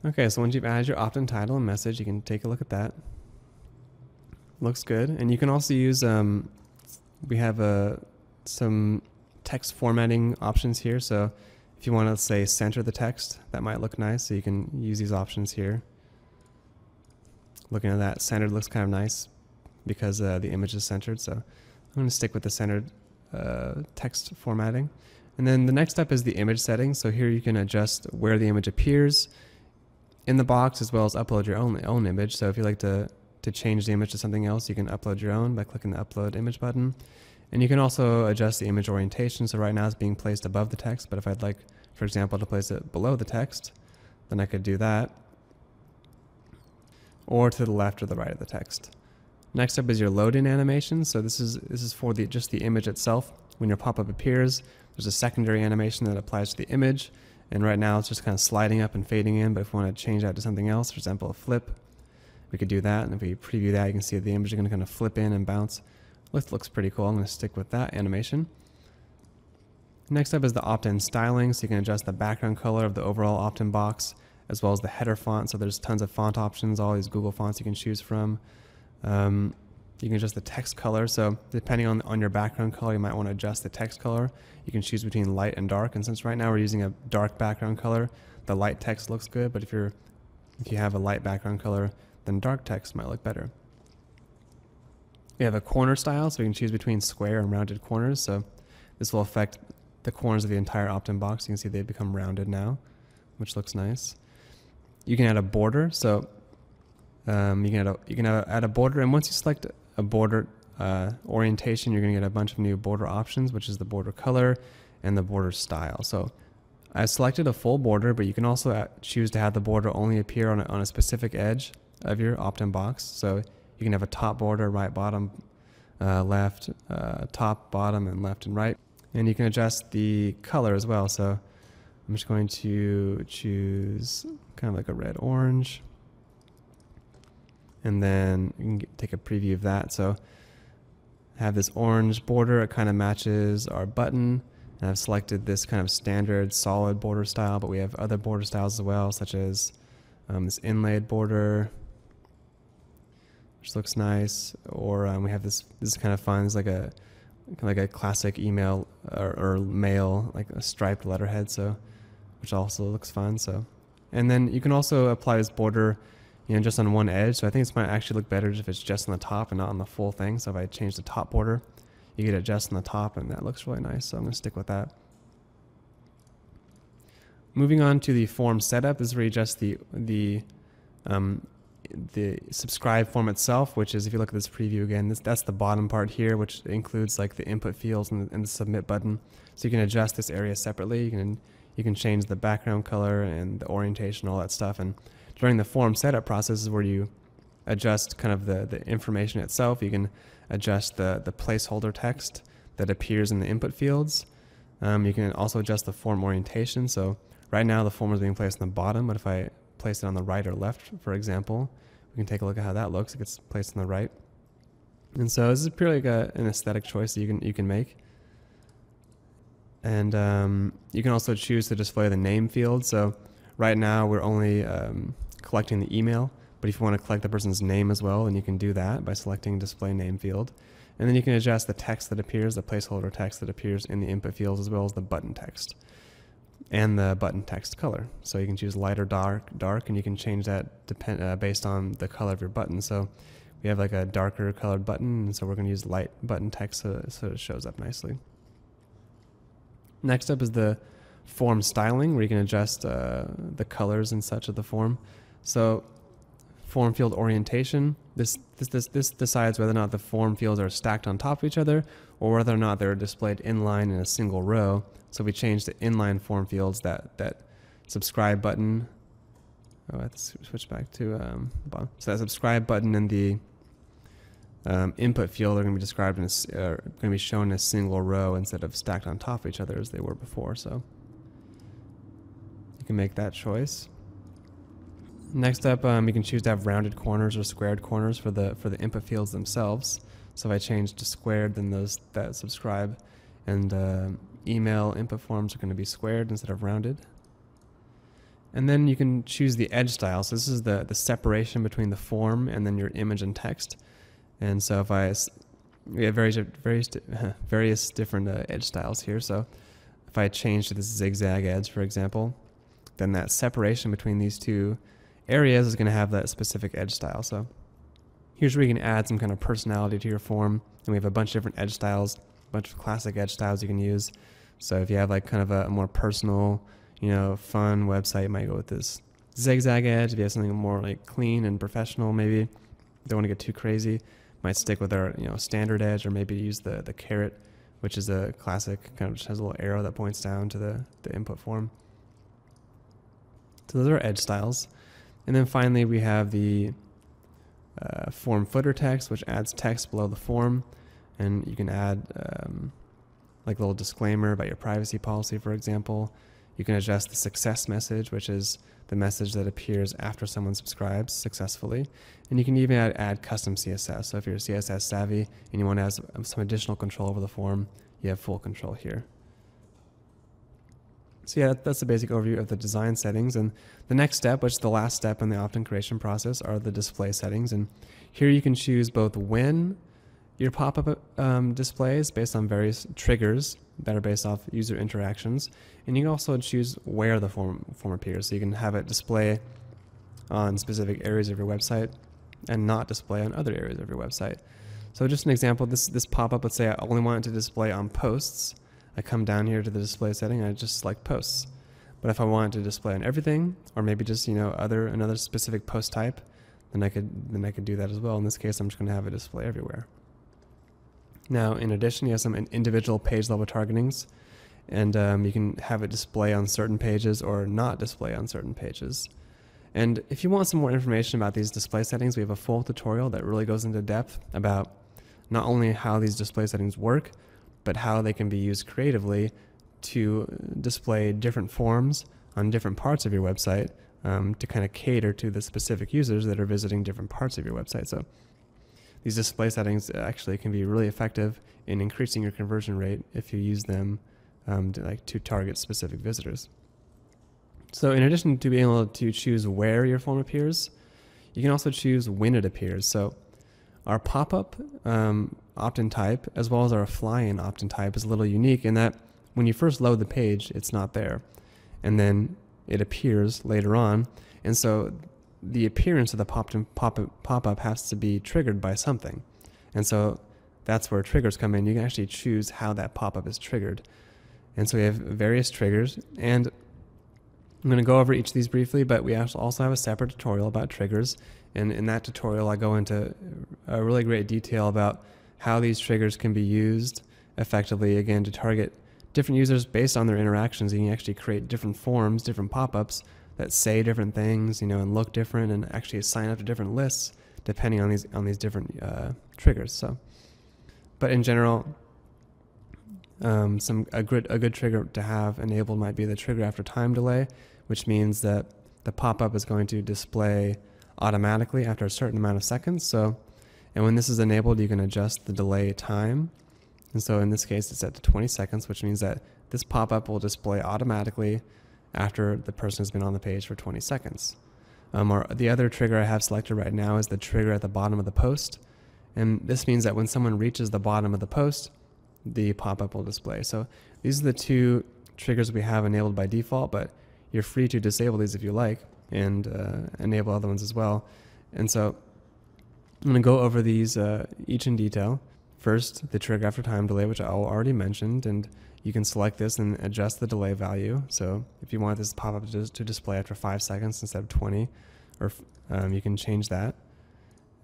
Okay, so once you've added your opt-in title and message, you can take a look at that. Looks good. And you can also use, we have some text formatting options here. So if you want to, say, center the text, that might look nice. So you can use these options here. Looking at that, centered looks kind of nice because the image is centered. So I'm going to stick with the centered text formatting. And then the next step is the image settings. So here you can adjust where the image appears in the box, as well as upload your own image. So if you like to change the image to something else, you can upload your own by clicking the upload image button. And you can also adjust the image orientation. So right now it's being placed above the text, but if I'd like, for example, to place it below the text, then I could do that, or to the left or the right of the text. Next up is your load-in animation. So this is for just the image itself. When your pop-up appears, there's a secondary animation that applies to the image. And right now it's just kind of sliding up and fading in, but if we want to change that to something else, for example, a flip, we could do that. And if we preview that, you can see the image is going to kind of flip in and bounce. Looks pretty cool. I'm going to stick with that animation. Next up is the opt-in styling. So you can adjust the background color of the overall opt-in box, as well as the header font. So there's tons of font options, all these Google fonts you can choose from. You can adjust the text color. So depending on your background color, you might want to adjust the text color. You can choose between light and dark. And since right now we're using a dark background color, the light text looks good. But if you have a light background color, then dark text might look better. We have a corner style, so we can choose between square and rounded corners. So this will affect the corners of the entire opt-in box. You can see they become rounded now, which looks nice. You can add a border. So you can add a border, and once you select a border orientation, you're going to get a bunch of new border options, which is the border color and the border style. So I selected a full border, but you can also choose to have the border only appear on a specific edge of your opt-in box. So you can have a top border, right, bottom, left, top, bottom, and left and right. And you can adjust the color as well. So I'm just going to choose kind of like a red-orange. And then you can take a preview of that. So I have this orange border. It kind of matches our button. And I've selected this kind of standard solid border style, but we have other border styles as well, such as this inlaid border, which looks nice. Or we have this is kind of fun. It's like a classic email or mail, like a striped letterhead, so which also looks fun. So, and then you can also apply this border, just on one edge. So I think this might actually look better if it's just on the top and not on the full thing. So if I change the top border, you get it just on the top, and that looks really nice. So I'm going to stick with that. Moving on to the form setup, this is where you adjust the subscribe form itself, which is, if you look at this preview again, that's the bottom part here, which includes like the input fields and the submit button. So you can adjust this area separately. You can change the background color and the orientation, all that stuff. And during the form setup process is where you adjust kind of the information itself. You can adjust the placeholder text that appears in the input fields. You can also adjust the form orientation. So right now the form is being placed on the bottom, but if I place it on the right or left, for example, we can take a look at how that looks. It gets placed on the right. And so this is purely like an aesthetic choice that you can make. And you can also choose to display the name field. So right now we're only collecting the email, but if you want to collect the person's name as well, then you can do that by selecting display name field. And then you can adjust the text that appears, the placeholder text that appears in the input fields, as well as the button text and the button text color. So you can choose light or dark, and you can change that based on the color of your button. So we have like a darker colored button, and so we're going to use light button text so it shows up nicely. Next up is the form styling, where you can adjust the colors and such of the form. So form field orientation, this decides whether or not the form fields are stacked on top of each other or whether or not they're displayed inline in a single row. So we changed the inline form fields, that subscribe button. Oh, let's switch back to the bottom. So that subscribe button and the input field are going to be described in going to be shown in a single row instead of stacked on top of each other as they were before. So you can make that choice. Next up, you can choose to have rounded corners or squared corners for the input fields themselves. So if I change to squared, then that subscribe and email input forms are going to be squared instead of rounded. And then you can choose the edge style. So this is the separation between the form and then your image and text. And so we have various different edge styles here. So if I change to this zigzag edge, for example, then that separation between these two areas is going to have that specific edge style. So here's where you can add some kind of personality to your form. And we have a bunch of different edge styles, a bunch of classic edge styles you can use. So if you have like kind of a more personal, fun website, you might go with this zigzag edge. If you have something more like clean and professional, maybe don't want to get too crazy, might stick with our standard edge, or maybe use the caret, which is a classic, kind of just has a little arrow that points down to the input form. So those are edge styles. And then finally we have the form footer text, which adds text below the form, and you can add like a little disclaimer about your privacy policy, for example. You can adjust the success message, which is the message that appears after someone subscribes successfully. And you can even add custom CSS. So if you're CSS savvy and you want to have some additional control over the form, you have full control here. So yeah, that's the basic overview of the design settings. And the next step, which is the last step in the opt-in creation process, are the display settings. And here you can choose both when your pop-up displays based on various triggers that are based off user interactions. And you can also choose where the form appears. So you can have it display on specific areas of your website and not display on other areas of your website. So just an example, this pop-up, let's say I only want it to display on posts. I come down here to the display setting and I just select posts. But if I want it to display on everything, or maybe just another specific post type, then I could do that as well. In this case, I'm just going to have it display everywhere. Now, in addition, you have some individual page level targetings, and you can have it display on certain pages or not display on certain pages. And if you want some more information about these display settings, we have a full tutorial that really goes into depth about not only how these display settings work, but how they can be used creatively to display different forms on different parts of your website to kind of cater to the specific users that are visiting different parts of your website. So these display settings actually can be really effective in increasing your conversion rate if you use them to target specific visitors. So in addition to being able to choose where your form appears, you can also choose when it appears. So our pop-up opt-in type, as well as our fly-in opt-in type, is a little unique in that when you first load the page, it's not there. And then it appears later on. And so the appearance of the pop-up has to be triggered by something. And so that's where triggers come in. You can actually choose how that pop-up is triggered. And so we have various triggers. And I'm going to go over each of these briefly, but we also have a separate tutorial about triggers. And in that tutorial, I go into a really great detail about how these triggers can be used effectively, again, to target different users based on their interactions. You can actually create different forms, different pop-ups that say different things, and look different, and actually sign up to different lists depending on these different triggers. So, but in general, a good trigger to have enabled might be the trigger after time delay, which means that the pop-up is going to display automatically after a certain amount of seconds. So, and when this is enabled, you can adjust the delay time. And so in this case, it's set to 20 seconds, which means that this pop-up will display automatically after the person has been on the page for 20 seconds. Or the other trigger I have selected right now is the trigger at the bottom of the post. And this means that when someone reaches the bottom of the post, the pop-up will display. So these are the two triggers we have enabled by default, but you're free to disable these if you like and enable other ones as well. And so I'm going to go over these each in detail. First, the trigger after time delay, which I already mentioned, and you can select this and adjust the delay value. So if you want this pop-up to display after 5 seconds instead of 20, or you can change that.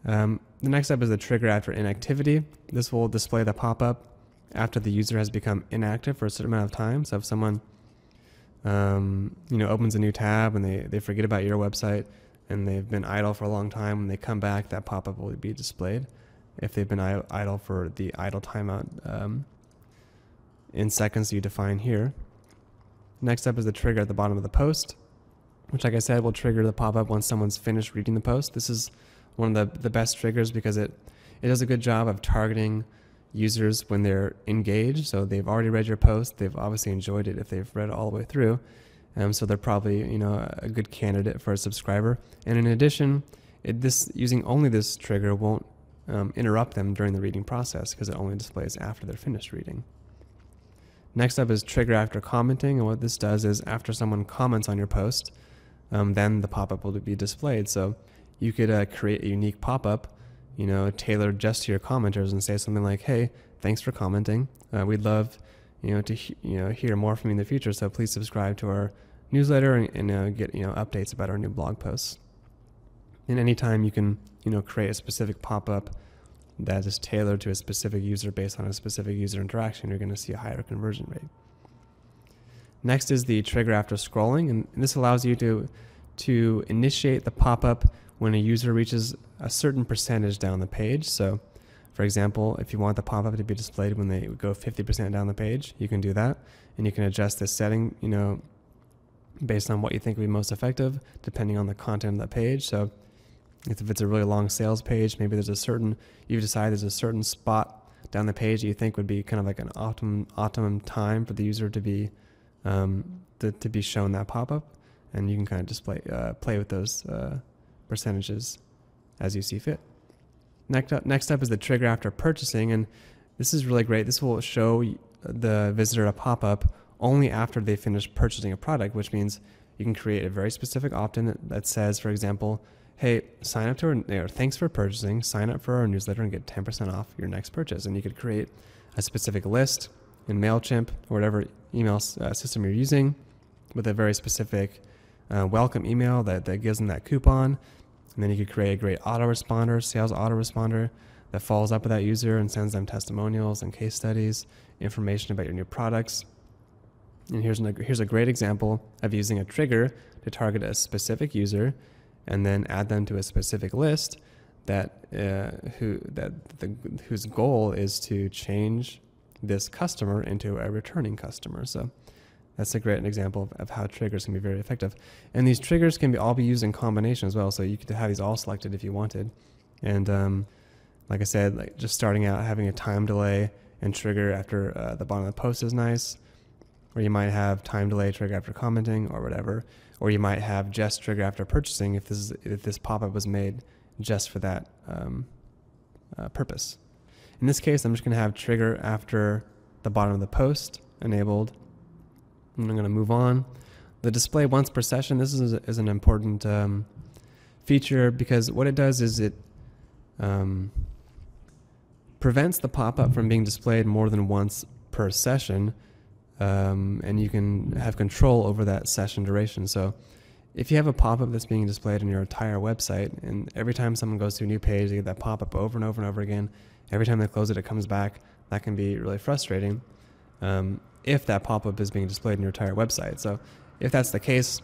The next step is the trigger after inactivity. This will display the pop-up after the user has become inactive for a certain amount of time. So if someone opens a new tab and they forget about your website and they've been idle for a long time, when they come back, that pop-up will be displayed. If they've been idle for the idle timeout in seconds you define here. Next up is the trigger at the bottom of the post, which, like I said, will trigger the pop-up once someone's finished reading the post. This is one of the best triggers because it does a good job of targeting users when they're engaged. So they've already read your post. They've obviously enjoyed it if they've read it all the way through. So they're probably a good candidate for a subscriber. And in addition, using only this trigger won't interrupt them during the reading process because it only displays after they're finished reading. Next up is trigger after commenting, and what this does is after someone comments on your post, then the pop-up will be displayed. So you could create a unique pop-up, tailored just to your commenters and say something like, "Hey, thanks for commenting. We'd love, to hear more from you in the future. So please subscribe to our newsletter and get updates about our new blog posts." And anytime you can create a specific pop-up that is tailored to a specific user based on a specific user interaction, you're going to see a higher conversion rate. Next is the trigger after scrolling, and this allows you to initiate the pop-up when a user reaches a certain percentage down the page. So, for example, if you want the pop-up to be displayed when they go 50% down the page, you can do that, and you can adjust this setting, based on what you think would be most effective, depending on the content of that page. So if it's a really long sales page, maybe you've decided there's a certain spot down the page that you think would be kind of like an optimum time for the user to be shown that pop-up, and you can kind of play with those percentages as you see fit. Next up is the trigger after purchasing, and this is really great. This will show the visitor a pop-up only after they finish purchasing a product, which means you can create a very specific opt-in that says, for example, "Hey, sign up to our, thanks for purchasing, sign up for our newsletter and get 10% off your next purchase." And you could create a specific list in MailChimp or whatever email system you're using with a very specific welcome email that gives them that coupon. And then you could create a great autoresponder, sales autoresponder that follows up with that user and sends them testimonials and case studies, information about your new products. And here's a great example of using a trigger to target a specific user and then add them to a specific list whose goal is to change this customer into a returning customer. So that's a great example of how triggers can be very effective. And these triggers can all be used in combination as well. So you could have these all selected if you wanted. And like I said, just starting out, having a time delay and trigger after the bottom of the post is nice. Or you might have time delay trigger after commenting or whatever. Or you might have just trigger after purchasing if this pop-up was made just for that purpose. In this case, I'm just going to have trigger after the bottom of the post enabled. And I'm going to move on. The display once per session, this is an important feature because what it does is it prevents the pop-up from being displayed more than once per session. And you can have control over that session duration. So if you have a pop-up that's being displayed on your entire website, and every time someone goes to a new page, they get that pop-up over and over and over again, every time they close it, it comes back, that can be really frustrating if that pop-up is being displayed on your entire website. So if that's the case,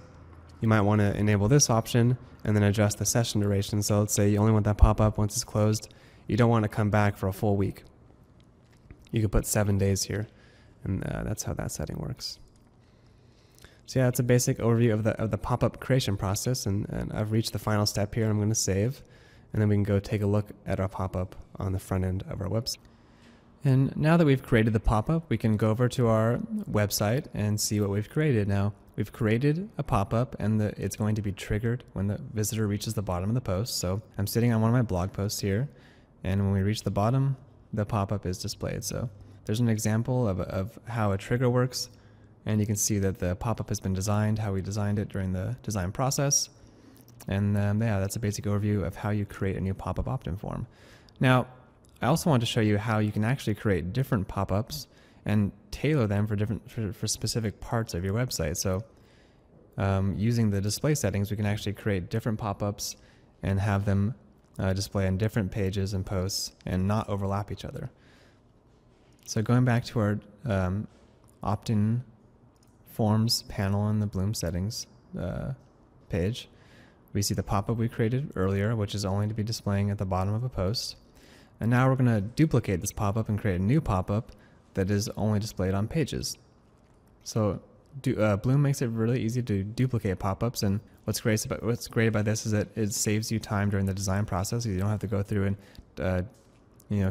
you might want to enable this option and then adjust the session duration. So let's say you only want that pop-up once it's closed. You don't want to come back for a full week. You could put 7 days here. And that's how that setting works. So yeah, that's a basic overview of the pop-up creation process, and I've reached the final step here. I'm going to save, and then we can go take a look at our pop-up on the front end of our website. And now that we've created the pop-up, we can go over to our website and see what we've created. Now, we've created a pop-up, and it's going to be triggered when the visitor reaches the bottom of the post. So I'm sitting on one of my blog posts here, and when we reach the bottom, the pop-up is displayed. So there's an example of how a trigger works, and you can see that the pop-up has been designed, how we designed it during the design process. And yeah, that's a basic overview of how you create a new pop-up opt-in form. Now, I also want to show you how you can actually create different pop-ups and tailor them for specific parts of your website. So using the display settings, we can actually create different pop-ups and have them display on different pages and posts and not overlap each other. So going back to our opt-in forms panel in the Bloom settings page, we see the pop-up we created earlier, which is only to be displaying at the bottom of a post. And now we're going to duplicate this pop-up and create a new pop-up that is only displayed on pages. So Bloom makes it really easy to duplicate pop-ups, and what's great about this is that it saves you time during the design process. You don't have to go through and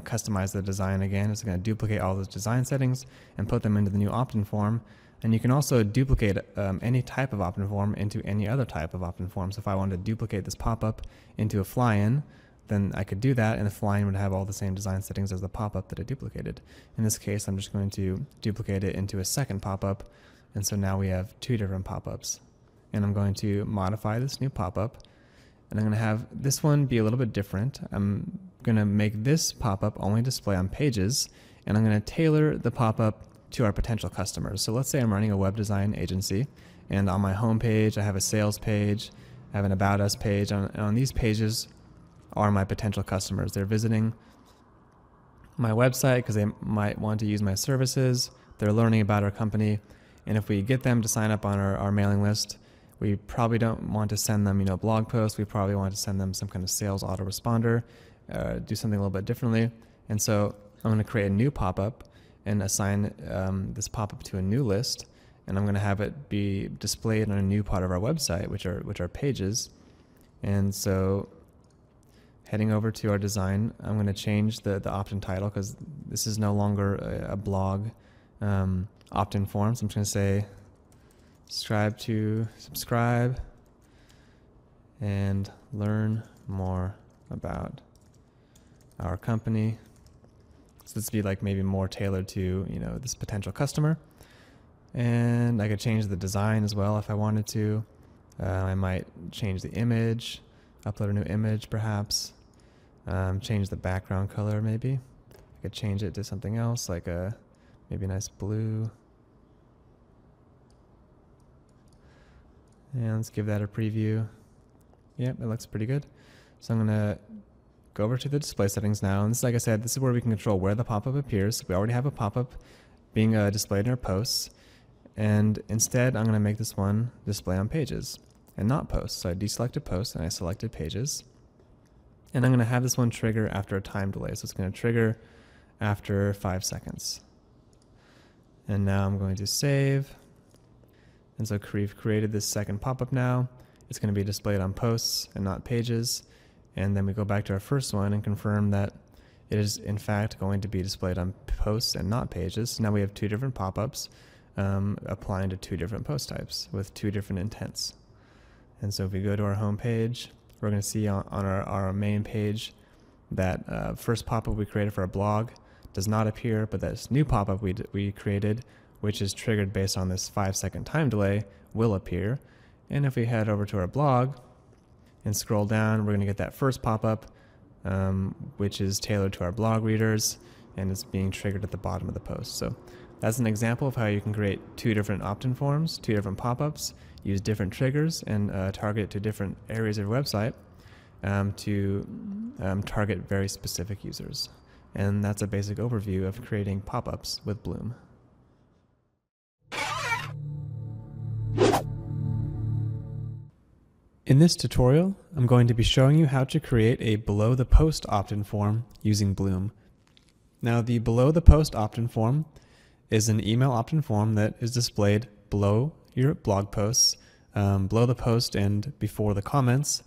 customize the design again. It's going to duplicate all those design settings and put them into the new opt-in form. And you can also duplicate any type of opt-in form into any other type of opt-in form. So if I wanted to duplicate this pop-up into a fly-in, then I could do that, and the fly-in would have all the same design settings as the pop-up that I duplicated. In this case, I'm just going to duplicate it into a second pop-up, and so now we have two different pop-ups. And I'm going to modify this new pop-up, and I'm going to have this one be a little bit different. I'm going to make this pop-up only display on pages, and I'm going to tailor the pop-up to our potential customers. So let's say I'm running a web design agency, and on my home page I have a sales page, I have an About Us page, and on these pages are my potential customers. They're visiting my website because they might want to use my services. They're learning about our company, and if we get them to sign up on our mailing list, we probably don't want to send them blog posts. We probably want to send them some kind of sales autoresponder, do something a little bit differently. And so I'm going to create a new pop-up and assign this pop-up to a new list, and I'm going to have it be displayed on a new part of our website, which are pages. And so heading over to our design, I'm going to change the opt-in title because this is no longer a blog opt-in form. So I'm just going to say subscribe and learn more about our company. So this would be like maybe more tailored to this potential customer. And I could change the design as well if I wanted to. I might change the image, upload a new image perhaps, change the background color maybe. I could change it to something else like maybe a nice blue. And let's give that a preview. Yep, it looks pretty good. So I'm going to go over to the display settings now. And this, like I said, this is where we can control where the pop-up appears. We already have a pop-up being displayed in our posts. And instead, I'm going to make this one display on pages and not posts. So I deselected posts and I selected pages. And I'm going to have this one trigger after a time delay. So it's going to trigger after 5 seconds. And now I'm going to save. And so we've created this second pop-up now. It's going to be displayed on posts and not pages. And then we go back to our first one and confirm that it is in fact going to be displayed on posts and not pages. So now we have two different pop-ups applying to two different post types with two different intents. And so if we go to our home page, we're going to see on our main page that first pop-up we created for our blog does not appear, but this new pop-up we created, which is triggered based on this 5-second time delay, will appear. And if we head over to our blog and scroll down, we're going to get that first pop-up, which is tailored to our blog readers, and it's being triggered at the bottom of the post. So that's an example of how you can create two different opt-in forms, two different pop-ups, use different triggers, and target to different areas of your website to target very specific users. And that's a basic overview of creating pop-ups with Bloom. In this tutorial, I'm going to be showing you how to create a below the post opt-in form using Bloom. Now, the below the post opt-in form is an email opt-in form that is displayed below your blog posts, below the post and before the comments,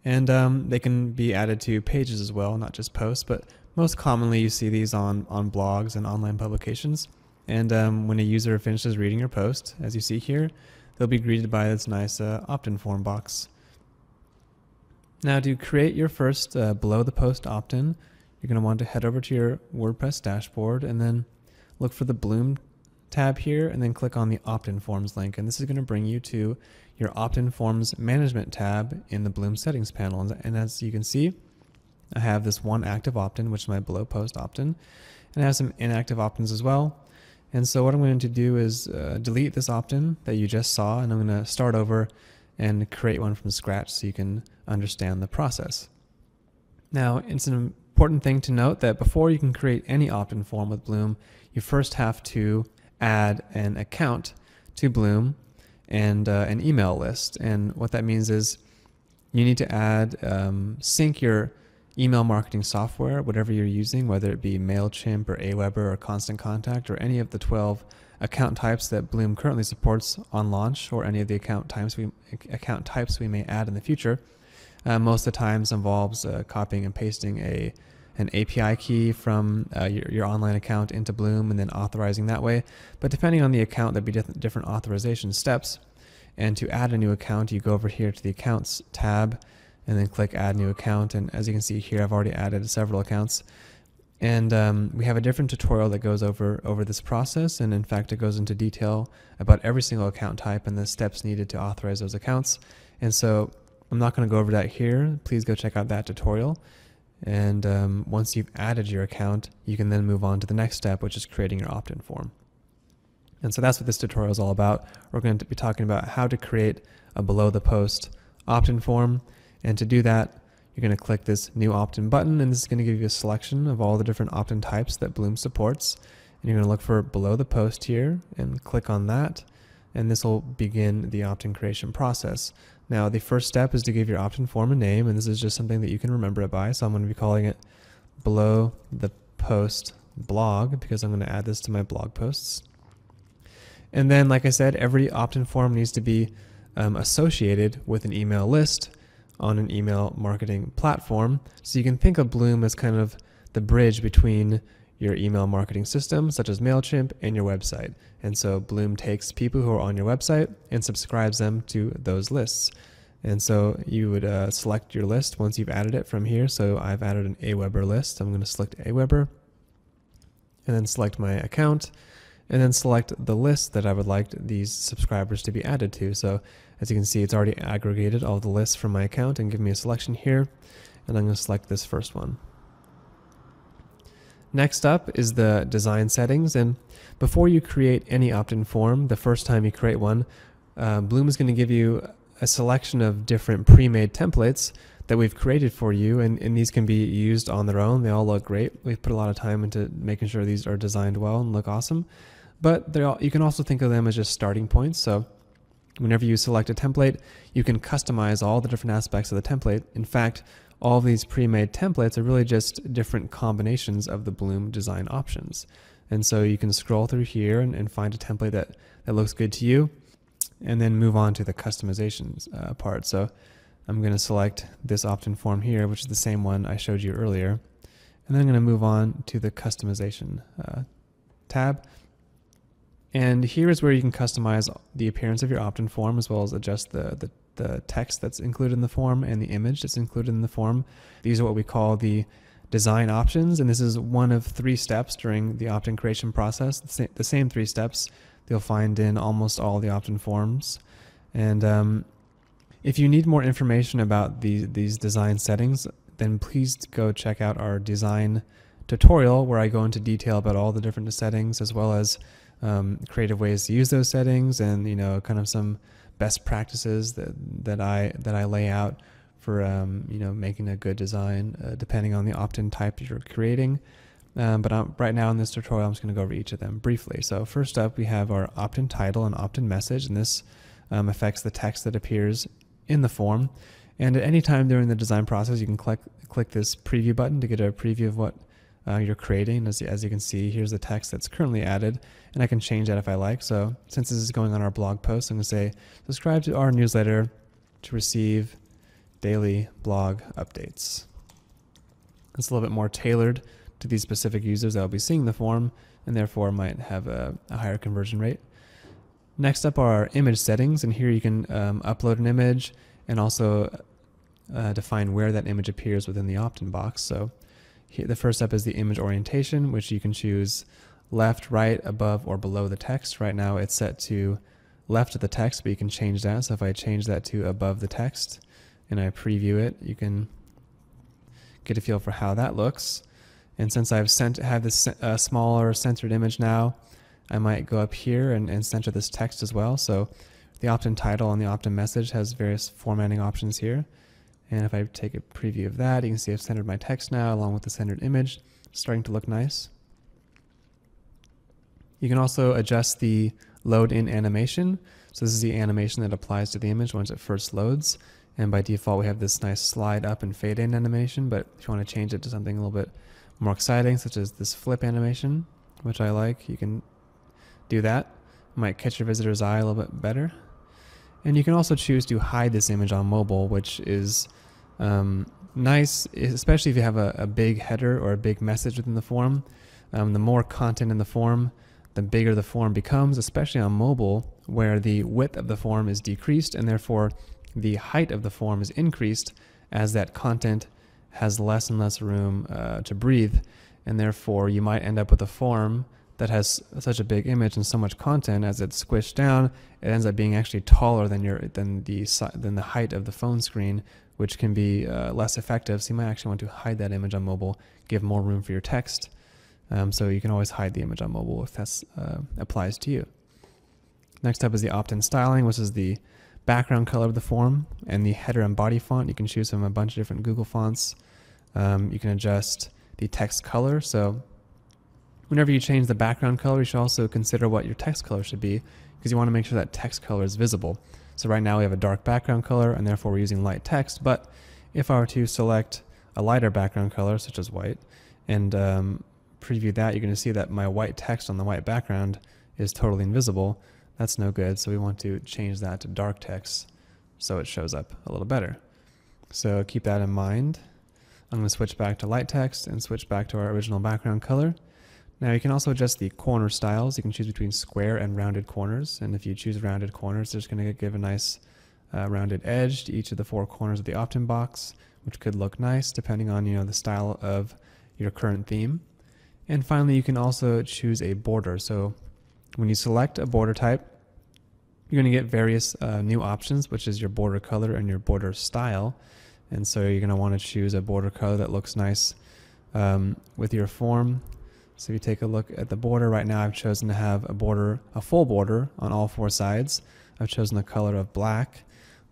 and they can be added to pages as well, not just posts, but most commonly you see these on blogs and online publications. And when a user finishes reading your post, as you see here, they'll be greeted by this nice opt-in form box. Now to create your first below the post opt-in, you're going to want to head over to your WordPress dashboard and then look for the Bloom tab here and then click on the opt-in forms link. And this is going to bring you to your opt-in forms management tab in the Bloom settings panel. And as you can see, I have this one active opt-in, which is my below post opt-in, and I have some inactive opt-ins as well. And so what I'm going to do is delete this opt-in that you just saw, and I'm going to start over and create one from scratch so you can understand the process. Now, it's an important thing to note that before you can create any opt-in form with Bloom, you first have to add an account to Bloom and an email list. And what that means is you need to add, sync your email marketing software, whatever you're using, whether it be MailChimp or Aweber or Constant Contact or any of the 12 account types that Bloom currently supports on launch, or any of the account types we may add in the future. Most of the times involves copying and pasting an API key from your online account into Bloom and then authorizing that way. But depending on the account, there'll be different authorization steps. And to add a new account, you go over here to the Accounts tab and then click Add New Account. And as you can see here, I've already added several accounts. And we have a different tutorial that goes over this process. And in fact, it goes into detail about every single account type and the steps needed to authorize those accounts. And so I'm not going to go over that here. Please go check out that tutorial. And once you've added your account, you can then move on to the next step, which is creating your opt-in form. And so that's what this tutorial is all about. We're going to be talking about how to create a below the post opt-in form. And to do that, you're going to click this new opt-in button, and this is going to give you a selection of all the different opt-in types that Bloom supports. And you're going to look for below the post here and click on that, and this will begin the opt-in creation process. Now, the first step is to give your opt-in form a name, and this is just something that you can remember it by. So I'm going to be calling it below the post blog because I'm going to add this to my blog posts. And then, like I said, every opt-in form needs to be associated with an email list on an email marketing platform. So you can think of Bloom as kind of the bridge between your email marketing system, such as MailChimp, and your website. And so Bloom takes people who are on your website and subscribes them to those lists. And so you would select your list once you've added it from here. So I've added an Aweber list. I'm going to select Aweber and then select my account and then select the list that I would like these subscribers to be added to. So as you can see, it's already aggregated all the lists from my account and give me a selection here. And I'm going to select this first one. Next up is the design settings, and before you create any opt-in form, the first time you create one, Bloom is going to give you a selection of different pre-made templates that we've created for you, and these can be used on their own. They all look great. We've put a lot of time into making sure these are designed well and look awesome, but you can also think of them as just starting points. So whenever you select a template, you can customize all the different aspects of the template. In fact, all of these pre-made templates are really just different combinations of the Bloom design options. And so you can scroll through here and find a template that looks good to you, and then move on to the customizations part. So I'm going to select this opt-in form here, which is the same one I showed you earlier. And then I'm going to move on to the customization tab. And here is where you can customize the appearance of your opt-in form, as well as adjust the text that's included in the form and the image that's included in the form. These are what we call the design options, and this is one of 3 steps during the opt-in creation process. The same 3 steps you'll find in almost all the opt-in forms. And if you need more information about these design settings, then please go check out our design tutorial, where I go into detail about all the different settings, as well as creative ways to use those settings, and kind of some best practices that I lay out for making a good design depending on the opt-in type you're creating. But right now in this tutorial, I'm just going to go over each of them briefly. So first up, we have our opt-in title and opt-in message, and this affects the text that appears in the form. And at any time during the design process, you can click this preview button to get a preview of what you're creating. As you can see, here's the text that's currently added, and I can change that if I like. So since this is going on our blog post, I'm going to say, subscribe to our newsletter to receive daily blog updates. It's a little bit more tailored to these specific users that will be seeing the form, and therefore might have a higher conversion rate. Next up are our image settings, and here you can upload an image and also define where that image appears within the opt-in box. So here, the first step is the image orientation, which you can choose left, right, above, or below the text. Right now it's set to left of the text, but you can change that. So if I change that to above the text and I preview it, you can get a feel for how that looks. And since I've have this smaller centered image now, I might go up here and center this text as well. So the opt-in title and the opt-in message has various formatting options here. And if I take a preview of that, you can see I've centered my text now along with the centered image. It's starting to look nice. You can also adjust the load in animation. So this is the animation that applies to the image once it first loads. And by default, we have this nice slide up and fade in animation. But if you want to change it to something a little bit more exciting, such as this flip animation, which I like, you can do that. It might catch your visitor's eye a little bit better. And you can also choose to hide this image on mobile, which is nice, especially if you have a big header or a big message within the form. The more content in the form, the bigger the form becomes, especially on mobile, where the width of the form is decreased and therefore the height of the form is increased as that content has less and less room to breathe. And therefore you might end up with a form that has such a big image and so much content, as it's squished down, it ends up being actually taller than the height of the phone screen, which can be less effective. So you might actually want to hide that image on mobile, give more room for your text. So you can always hide the image on mobile if that applies to you. Next up is the opt-in styling, which is the background color of the form, and the header and body font. You can choose from a bunch of different Google fonts. You can adjust the text color. So whenever you change the background color, you should also consider what your text color should be, because you want to make sure that text color is visible. So right now we have a dark background color, and therefore we're using light text. But if I were to select a lighter background color, such as white, and preview that, you're going to see that my white text on the white background is totally invisible. That's no good. So we want to change that to dark text so it shows up a little better. So keep that in mind. I'm going to switch back to light text and switch back to our original background color. Now you can also adjust the corner styles. You can choose between square and rounded corners. And if you choose rounded corners, they're just going to give a nice rounded edge to each of the four corners of the opt-in box, which could look nice depending on the style of your current theme. And finally, you can also choose a border. So when you select a border type, you're going to get various new options, which is your border color and your border style. And so you're going to want to choose a border color that looks nice with your form. So if you take a look at the border, right now I've chosen to have a full border on all four sides. I've chosen the color of black,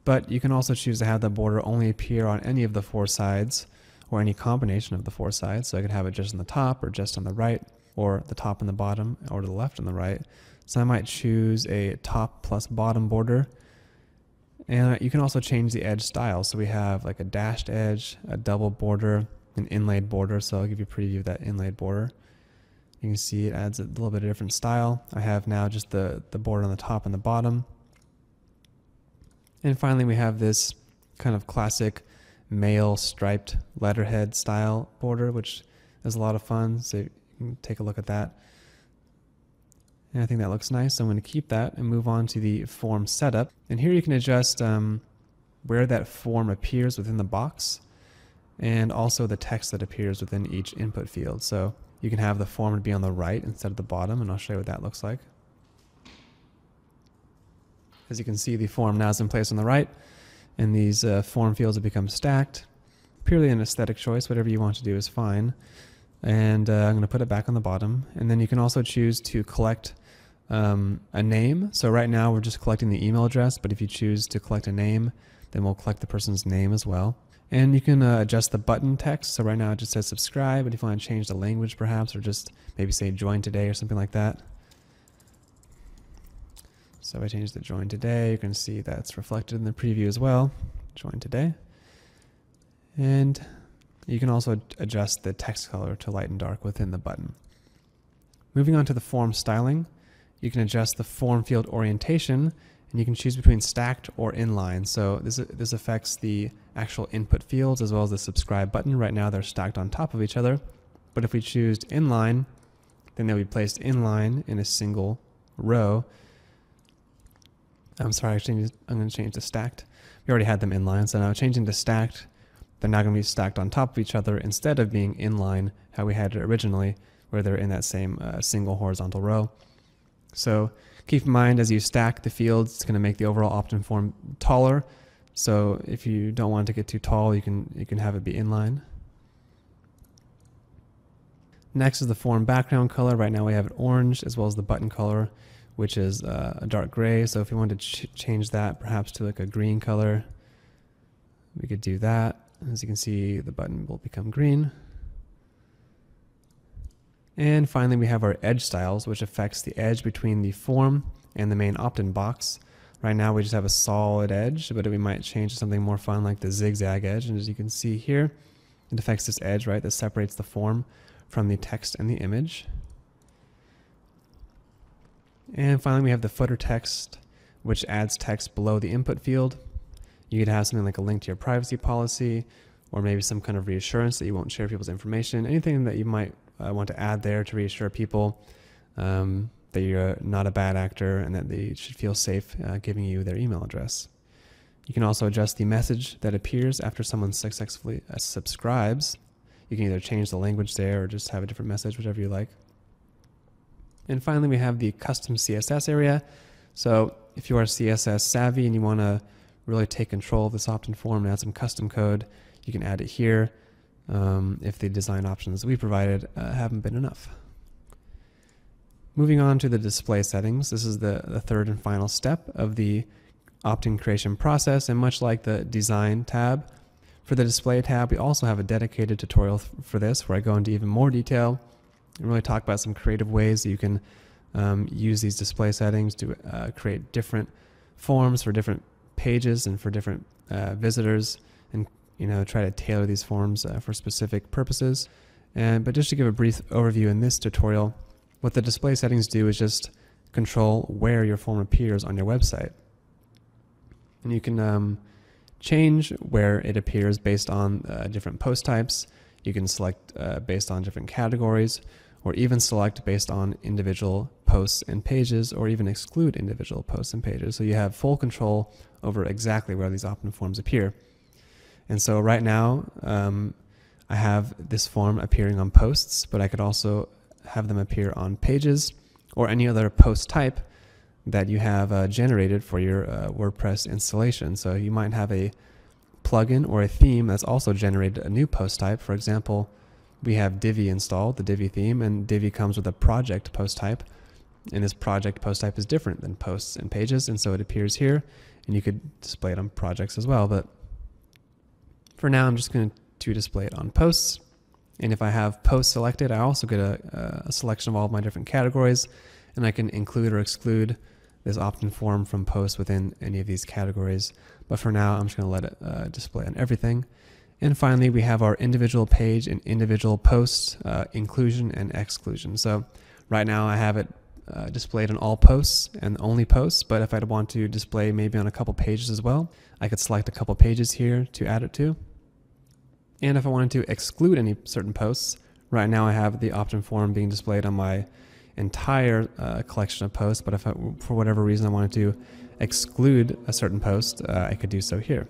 but you can also choose to have the border only appear on any of the four sides or any combination of the four sides. So I could have it just on the top or just on the right, or the top and the bottom, or to the left and the right. So I might choose a top plus bottom border. And you can also change the edge style. So we have like a dashed edge, a double border, an inlaid border. So I'll give you a preview of that inlaid border. You can see it adds a little bit of different style. I have now just the border on the top and the bottom. And finally we have this kind of classic male striped letterhead style border, which is a lot of fun. So you can take a look at that. And I think that looks nice. So I'm going to keep that and move on to the form setup. And here you can adjust where that form appears within the box, and also the text that appears within each input field. So you can have the form to be on the right instead of the bottom, and I'll show you what that looks like. As you can see, the form now is in place on the right, and these form fields have become stacked. Purely an aesthetic choice, whatever you want to do is fine. And I'm going to put it back on the bottom. And then you can also choose to collect a name. So right now we're just collecting the email address, but if you choose to collect a name, then we'll collect the person's name as well. And you can adjust the button text. So right now it just says subscribe, but if you want to change the language perhaps, or just maybe say join today or something like that. So if I change the join today, you can see that's reflected in the preview as well. Join today. And you can also adjust the text color to light and dark within the button. Moving on to the form styling, you can adjust the form field orientation, and you can choose between stacked or inline. So this affects the actual input fields as well as the subscribe button. Right now they're stacked on top of each other, but if we choose inline, then they'll be placed inline in a single row. I'm sorry, I'm going to change to stacked. We already had them inline, so now changing to stacked, they're now going to be stacked on top of each other instead of being inline how we had it originally, where they're in that same single horizontal row. So keep in mind, as you stack the fields, it's going to make the overall opt-in form taller. So if you don't want it to get too tall, you can have it be inline. Next is the form background color. Right now we have it orange, as well as the button color, which is a dark gray. So if you wanted to change that perhaps to like a green color, we could do that. As you can see, the button will become green. And finally, we have our edge styles, which affects the edge between the form and the main opt-in box. Right now we just have a solid edge, but we might change to something more fun like the zigzag edge. And as you can see here, it affects this edge, right, that separates the form from the text and the image. And finally, we have the footer text, which adds text below the input field. You could have something like a link to your privacy policy, or maybe some kind of reassurance that you won't share people's information. Anything that you might want to add there to reassure people that you're not a bad actor and that they should feel safe giving you their email address. You can also adjust the message that appears after someone successfully subscribes. You can either change the language there or just have a different message, whichever you like. And finally, we have the custom CSS area. So if you are CSS savvy and you want to really take control of this opt-in form and add some custom code, you can add it here if the design options we provided haven't been enough. Moving on to the display settings, this is the third and final step of the opt-in creation process, and much like the design tab, for the display tab, we also have a dedicated tutorial for this where I go into even more detail and really talk about some creative ways that you can use these display settings to create different forms for different pages and for different visitors, and try to tailor these forms for specific purposes. But just to give a brief overview in this tutorial, what the display settings do is just control where your form appears on your website. And you can change where it appears based on different post types. You can select based on different categories, or even select based on individual posts and pages, or even exclude individual posts and pages. So you have full control over exactly where these opt-in forms appear. And so right now, I have this form appearing on posts, but I could also have them appear on pages or any other post type that you have generated for your WordPress installation. So you might have a plugin or a theme that's also generated a new post type. For example, we have Divi installed, the Divi theme, and Divi comes with a project post type. And this project post type is different than posts and pages, and so it appears here, and you could display it on projects as well. But for now, I'm just going to display it on posts. And if I have posts selected, I also get a selection of all of my different categories, and I can include or exclude this opt-in form from posts within any of these categories. But for now, I'm just going to let it display on everything. And finally, we have our individual page and individual posts, inclusion and exclusion. So right now I have it displayed on all posts and only posts, but if I'd want to display maybe on a couple pages as well, I could select a couple pages here to add it to. And if I wanted to exclude any certain posts, right now I have the opt-in form being displayed on my entire collection of posts, but if for whatever reason I wanted to exclude a certain post, I could do so here.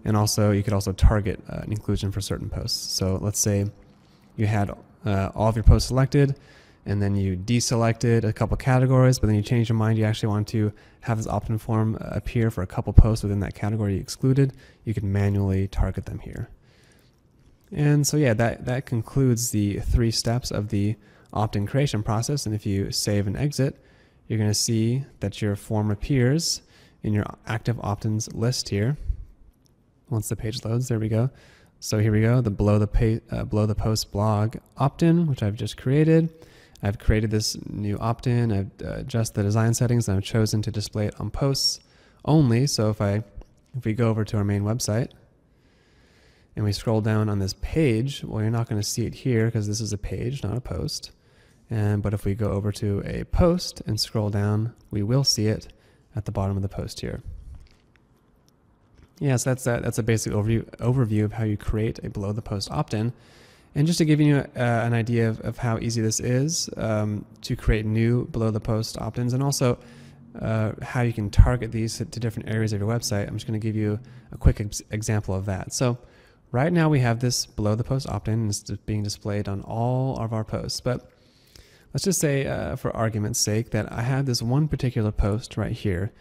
And also, you could also target an inclusion for certain posts. So let's say you had all of your posts selected, and then you deselected a couple categories, but then you changed your mind, you actually want to have this opt-in form appear for a couple posts within that category you excluded, you can manually target them here. And so yeah, that concludes the 3 steps of the opt-in creation process. And if you save and exit, you're going to see that your form appears in your active opt-ins list here. Once the page loads, there we go. So here we go, the below the post blog opt-in, which I've just created. I've created this new opt-in. I've adjusted the design settings, and I've chosen to display it on posts only. So if we go over to our main website and we scroll down on this page, well, you're not going to see it here because this is a page, not a post. But if we go over to a post and scroll down, we will see it at the bottom of the post here. Yes, that's a basic overview of how you create a below the post opt-in. And just to give you an idea of how easy this is to create new below the post opt-ins, and also how you can target these to different areas of your website, I'm just going to give you a quick example of that. So right now we have this below the post opt-in, and it's being displayed on all of our posts. But let's just say, for argument's sake, that I have this one particular post right here.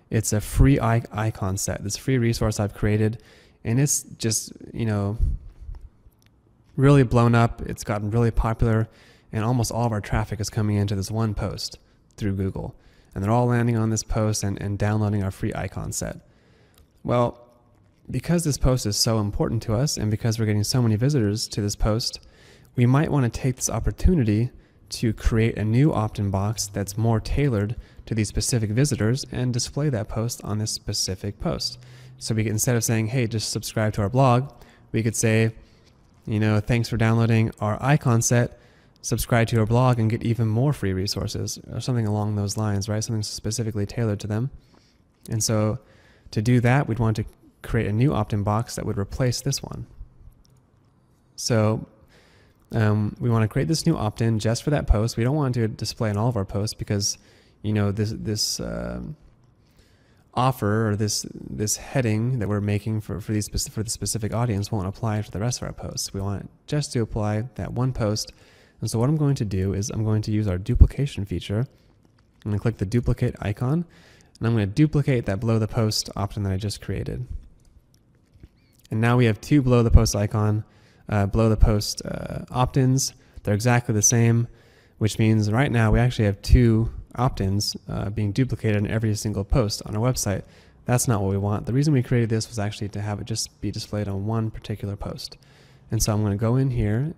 It's a free icon set, this free resource I've created, and it's just, really blown up. It's gotten really popular, and almost all of our traffic is coming into this one post through Google. And they're all landing on this post and downloading our free icon set. Well, because this post is so important to us, and because we're getting so many visitors to this post, we might want to take this opportunity to create a new opt-in box that's more tailored to these specific visitors and display that post on this specific post. So we can, instead of saying, hey, just subscribe to our blog, we could say, thanks for downloading our icon set, subscribe to our blog and get even more free resources, or something along those lines, right? Something specifically tailored to them. And so to do that, we'd want to create a new opt-in box that would replace this one. So we want to create this new opt-in just for that post. We don't want to display on all of our posts because, this offer or this heading that we're making for the specific audience won't apply to the rest of our posts. We want it just to apply that one post. And so what I'm going to do is I'm going to use our duplication feature. I'm going to click the duplicate icon, and I'm going to duplicate that below the post opt-in that I just created. And now we have two below the post opt-ins. They're exactly the same, which means right now we actually have two opt-ins being duplicated in every single post on our website. That's not what we want. The reason we created this was actually to have it just be displayed on one particular post. And so I'm going to go in here.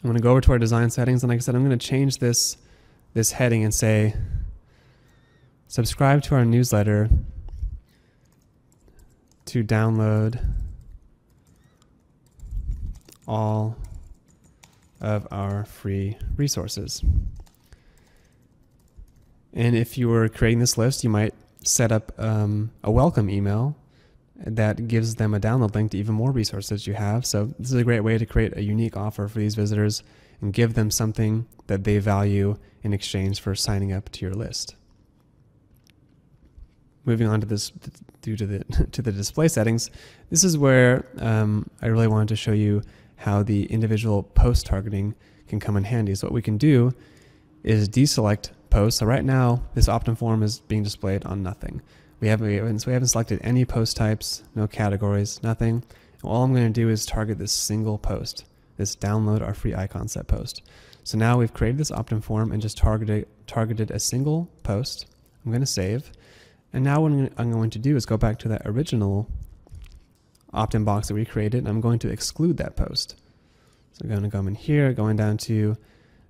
I'm going to go over to our design settings, and like I said, I'm going to change this heading and say, subscribe to our newsletter to download all of our free resources. And if you were creating this list, you might set up a welcome email that gives them a download link to even more resources you have. So this is a great way to create a unique offer for these visitors and give them something that they value in exchange for signing up to your list. Moving on to this, due to the display settings, this is where I really wanted to show you how the individual post targeting can come in handy. So what we can do is deselect posts. So right now, this opt-in form is being displayed on nothing. We haven't selected any post types, no categories, nothing. And all I'm going to do is target this single post, this download our free icon set post. So now we've created this opt-in form and just targeted a single post. I'm going to save. And now what I'm going to do is go back to that original opt-in box that we created, and I'm going to exclude that post. So I'm going to come in here, going down to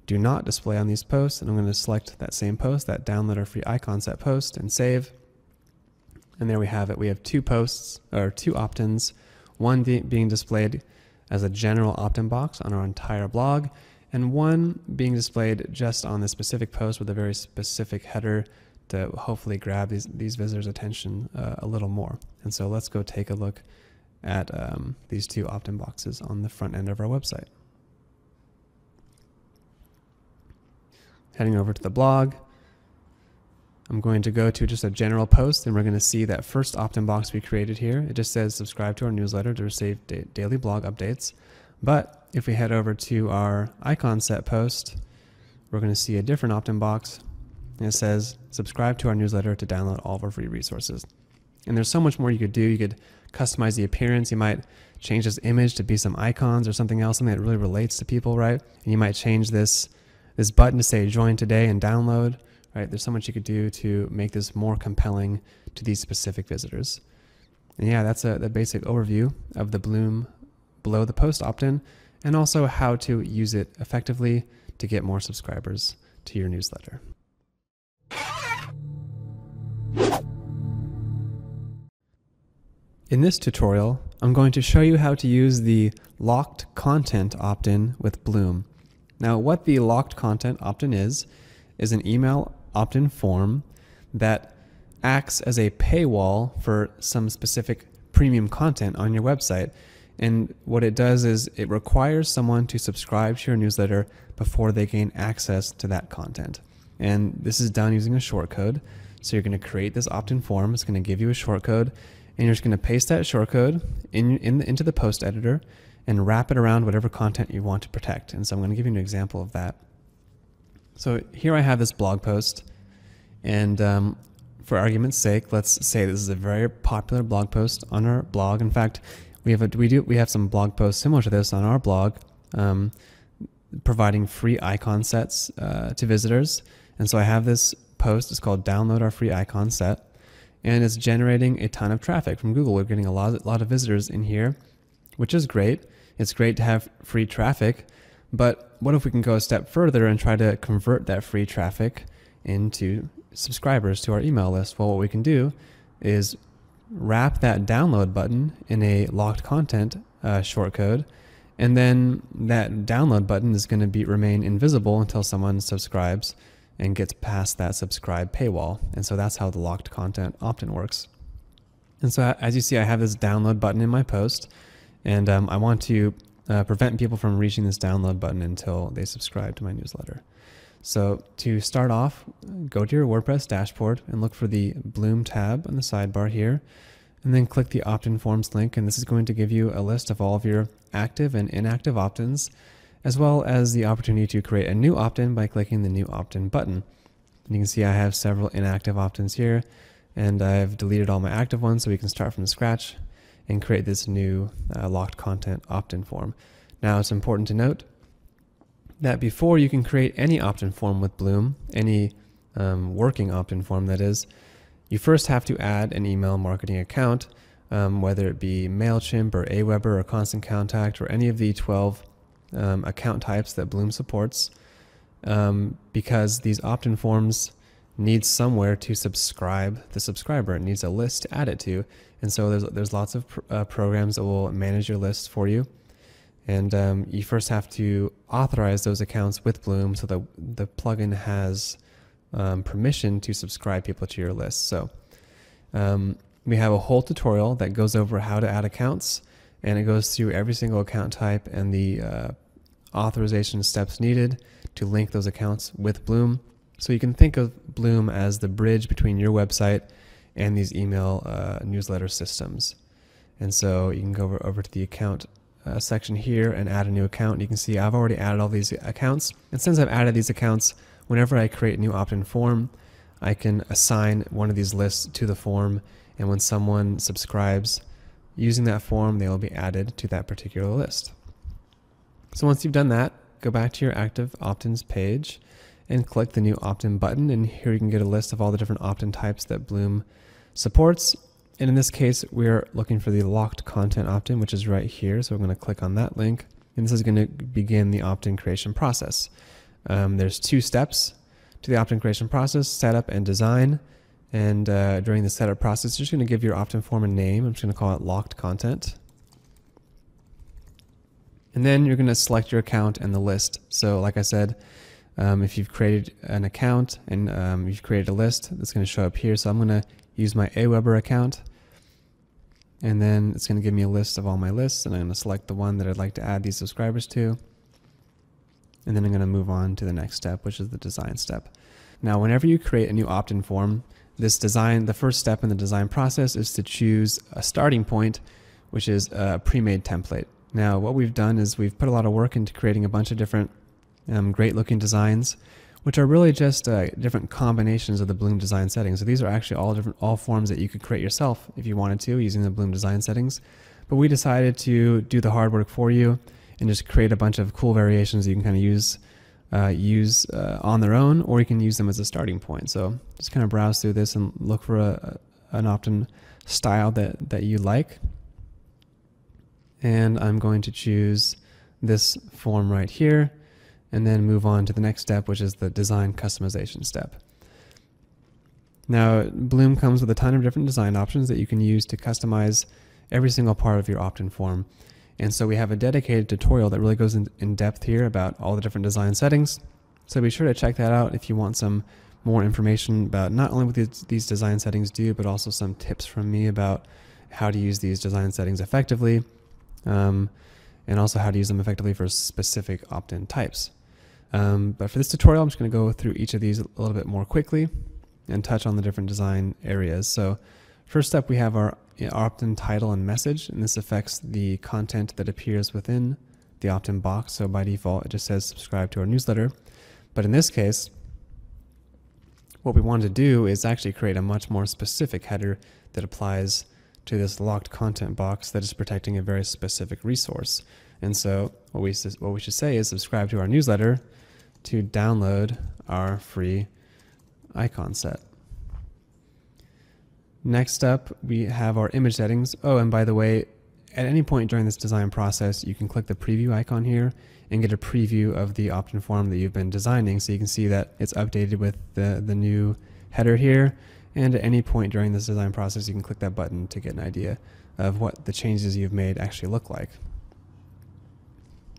do not display on these posts, and I'm going to select that same post, that download our free icon set post, and save. And there we have it. We have two posts, or two opt-ins, one being displayed as a general opt-in box on our entire blog, and one being displayed just on this specific post with a very specific header to hopefully grab these visitors' attention a little more. And so let's go take a look at these two opt-in boxes on the front end of our website. Heading over to the blog, I'm going to go to just a general post, and we're going to see that first opt-in box we created here. It just says subscribe to our newsletter to receive daily blog updates. But if we head over to our icon set post, we're going to see a different opt-in box, and it says subscribe to our newsletter to download all of our free resources. And there's so much more you could do. You could customize the appearance. You might change this image to be some icons or something else, something that really relates to people, right? And you might change this button to say join today and download, right? There's so much you could do to make this more compelling to these specific visitors. And yeah, that's the basic overview of the Bloom below the post opt-in, and also how to use it effectively to get more subscribers to your newsletter. In this tutorial, I'm going to show you how to use the locked content opt-in with Bloom. Now, what the locked content opt-in is an email opt-in form that acts as a paywall for some specific premium content on your website. And what it does is it requires someone to subscribe to your newsletter before they gain access to that content. And this is done using a shortcode. So you're going to create this opt-in form. It's going to give you a shortcode, and you're just going to paste that shortcode into the post editor and wrap it around whatever content you want to protect. And so I'm going to give you an example of that. So here I have this blog post, and for argument's sake, let's say this is a very popular blog post on our blog. In fact, we have some blog posts similar to this on our blog, providing free icon sets to visitors. And so I have this post. It's called "Download Our Free Icon Set," and it's generating a ton of traffic from Google. We're getting a lot of visitors in here, which is great. It's great to have free traffic, but what if we can go a step further and try to convert that free traffic into subscribers to our email list? Well, what we can do is wrap that download button in a locked content shortcode, and then that download button is going to remain invisible until someone subscribes and gets past that subscribe paywall. And so that's how the locked content opt-in works. And so as you see, I have this download button in my post, and I want to prevent people from reaching this download button until they subscribe to my newsletter. So to start off, go to your WordPress dashboard and look for the Bloom tab on the sidebar here, and then click the opt-in forms link. And this is going to give you a list of all of your active and inactive opt-ins, as well as the opportunity to create a new opt-in by clicking the new opt-in button. And you can see I have several inactive opt-ins here, and I've deleted all my active ones so we can start from scratch and create this new locked content opt-in form. Now, it's important to note that before you can create any opt-in form with Bloom, any working opt-in form that is, you first have to add an email marketing account, whether it be MailChimp or Aweber or Constant Contact or any of the 12 account types that Bloom supports, because these opt-in forms need somewhere to subscribe the subscriber. It needs a list to add it to. And so there's lots of programs that will manage your list for you. And you first have to authorize those accounts with Bloom so that the plugin has permission to subscribe people to your list. So we have a whole tutorial that goes over how to add accounts, and it goes through every single account type and the authorization steps needed to link those accounts with Bloom. So you can think of Bloom as the bridge between your website and these email newsletter systems. And so you can go over to the account section here and add a new account. You can see I've already added all these accounts. And since I've added these accounts, whenever I create a new opt-in form, I can assign one of these lists to the form. And when someone subscribes using that form, they will be added to that particular list. So once you've done that, go back to your active opt-ins page and click the new opt-in button. And here you can get a list of all the different opt-in types that Bloom supports. And in this case, we're looking for the locked content opt-in, which is right here. So we're going to click on that link. And this is going to begin the opt-in creation process. There's 2 steps to the opt-in creation process: setup and design. And during the setup process, you're just going to give your opt-in form a name. I'm just going to call it locked content. And then you're going to select your account and the list. So like I said, if you've created an account and you've created a list, that's going to show up here. So I'm going to use my Aweber account, and then it's going to give me a list of all my lists, and I'm going to select the one that I'd like to add these subscribers to. And then I'm going to move on to the next step, which is the design step. Now, whenever you create a new opt-in form, the first step in the design process is to choose a starting point, which is a pre-made template. Now, what we've done is we've put a lot of work into creating a bunch of different great looking designs, which are really just different combinations of the Bloom design settings. So these are actually all forms that you could create yourself if you wanted to using the Bloom design settings. But we decided to do the hard work for you and just create a bunch of cool variations you can kind of use on their own, or you can use them as a starting point. So just kind of browse through this and look for an opt-in style that you like. And I'm going to choose this form right here, and then move on to the next step, which is the design customization step. Now, Bloom comes with a ton of different design options that you can use to customize every single part of your opt-in form. And so we have a dedicated tutorial that really goes in depth here about all the different design settings. So be sure to check that out if you want some more information about not only what these design settings do, but also some tips from me about how to use these design settings effectively, and also how to use them effectively for specific opt-in types. But for this tutorial, I'm just going to go through each of these a little bit more quickly and touch on the different design areas. So first up, we have our opt-in title and message, and this affects the content that appears within the opt-in box. So by default, it just says subscribe to our newsletter. But in this case, what we want to do is actually create a much more specific header that applies to this locked content box that is protecting a very specific resource. And so what we should say is subscribe to our newsletter to download our free icon set. Next up, we have our image settings. Oh, and by the way, at any point during this design process, you can click the preview icon here and get a preview of the opt-in form that you've been designing, so you can see that it's updated with the new header here. And at any point during this design process, you can click that button to get an idea of what the changes you've made actually look like.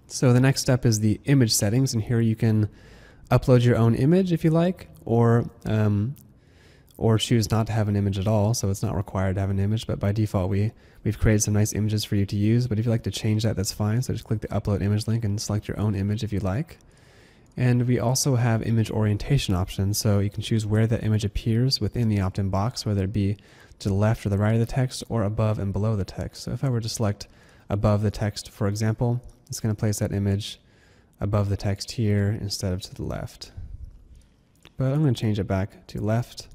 So the next step is the image settings, and here you can upload your own image if you like, or choose not to have an image at all, so it's not required to have an image, but by default we've created some nice images for you to use. But if you'd like to change that, that's fine. So just click the upload image link and select your own image if you like. And we also have image orientation options, so you can choose where the image appears within the opt-in box, whether it be to the left or the right of the text or above and below the text. So if I were to select above the text, for example, it's going to place that image above the text here instead of to the left. But I'm going to change it back to left.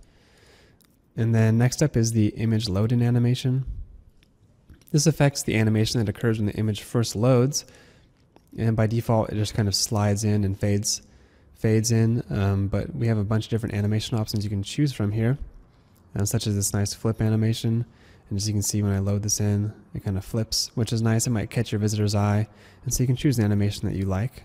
And then next up is the image load-in animation. This affects the animation that occurs when the image first loads, and by default it just kind of slides in and fades in, but we have a bunch of different animation options you can choose from here, such as this nice flip animation. And as you can see, when I load this in, it kind of flips, which is nice. It might catch your visitor's eye, and so you can choose the animation that you like.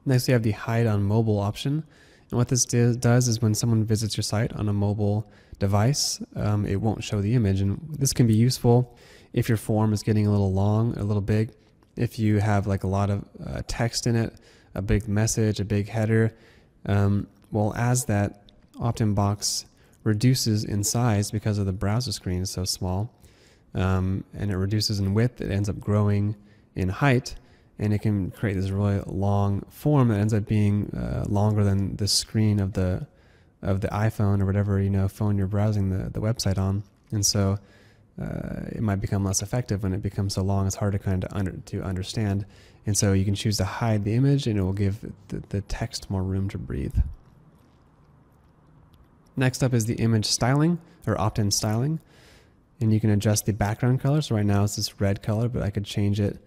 Next, we have the hide on mobile option. And what this does is when someone visits your site on a mobile device, it won't show the image. And this can be useful if your form is getting a little long, a little big, if you have like a lot of text in it, a big message, a big header. Well, as that opt-in box reduces in size because of the browser screen is so small, and it reduces in width, it ends up growing in height, and it can create this really long form that ends up being longer than the screen of the iPhone or whatever phone you're browsing the website on. And so it might become less effective when it becomes so long. It's hard to understand. And so you can choose to hide the image, and it will give the text more room to breathe. Next up is the image styling, or opt-in styling. And you can adjust the background color. So right now it's this red color, but I could change it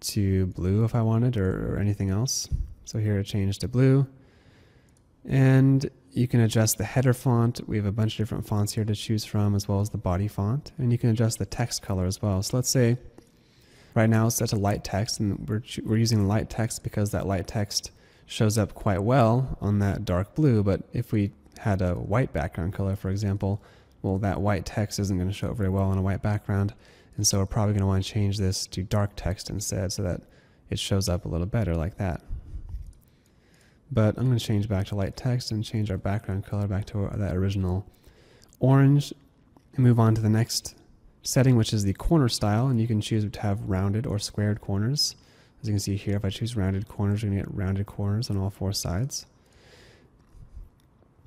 to blue if I wanted, or anything else. So here it changed to blue. And you can adjust the header font. We have a bunch of different fonts here to choose from, as well as the body font. And you can adjust the text color as well. So let's say right now it's set to light text, and we're using light text because that light text shows up quite well on that dark blue. But if we had a white background color, for example, well, that white text isn't going to show up very well on a white background. And so we're probably going to want to change this to dark text instead, so that it shows up a little better like that. But I'm going to change back to light text and change our background color back to that original orange, and move on to the next setting, which is the corner style. And you can choose to have rounded or squared corners. As you can see here, if I choose rounded corners, you're going to get rounded corners on all four sides.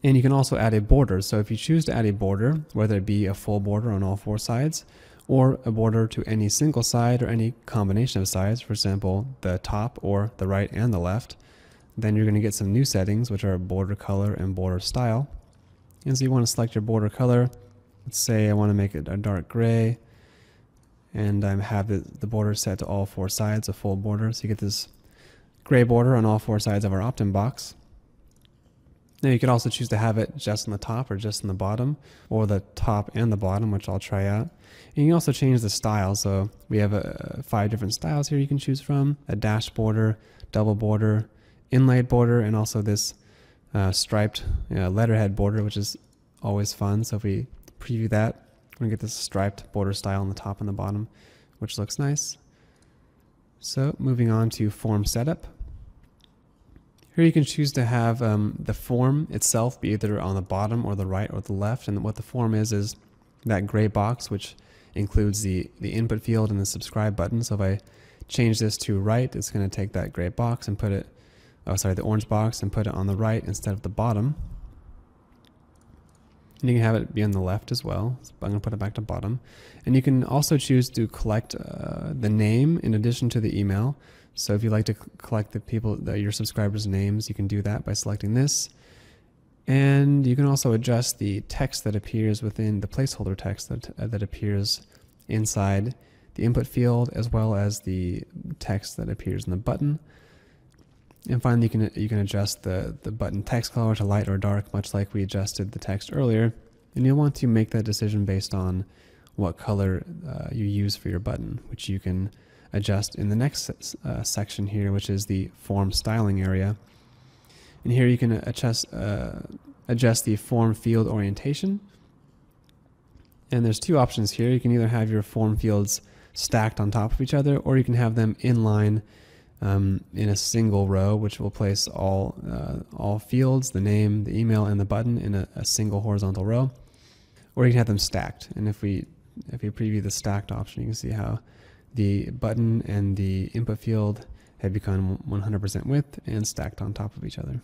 And you can also add a border. So if you choose to add a border, whether it be a full border on all four sides, or a border to any single side or any combination of sides, for example, the top or the right and the left, then you're going to get some new settings, which are border color and border style. And so you want to select your border color. Let's say I want to make it a dark gray, and I have the border set to all four sides, a full border. So you get this gray border on all four sides of our opt-in box. Now you could also choose to have it just on the top or just on the bottom, or the top and the bottom, which I'll try out. And you can also change the style. So we have 5 different styles here you can choose from: a dash border, double border, inlaid border, and also this striped letterhead border, which is always fun. So if we preview that, we're going to get this striped border style on the top and the bottom, which looks nice. So moving on to form setup. Here you can choose to have the form itself be either on the bottom or the right or the left. And what the form is that gray box, which includes the input field and the subscribe button. So if I change this to right, it's going to take that gray box and put it, the orange box, and put it on the right instead of the bottom. And you can have it be on the left as well. So I'm going to put it back to bottom. And you can also choose to collect the name in addition to the email. So if you like to collect your subscribers' names, you can do that by selecting this. And you can also adjust the text that appears within the placeholder text that appears inside the input field, as well as the text that appears in the button. And finally, you can adjust the button text color to light or dark, much like we adjusted the text earlier. And you'll want to make that decision based on what color you use for your button, which you can adjust in the next section here, which is the form styling area. And here you can adjust the form field orientation. And there's two options here. You can either have your form fields stacked on top of each other, or you can have them inline in a single row, which will place all fields, the name, the email, and the button in a single horizontal row. Or you can have them stacked. And if you preview the stacked option, you can see how the button and the input field have become 100% width and stacked on top of each other.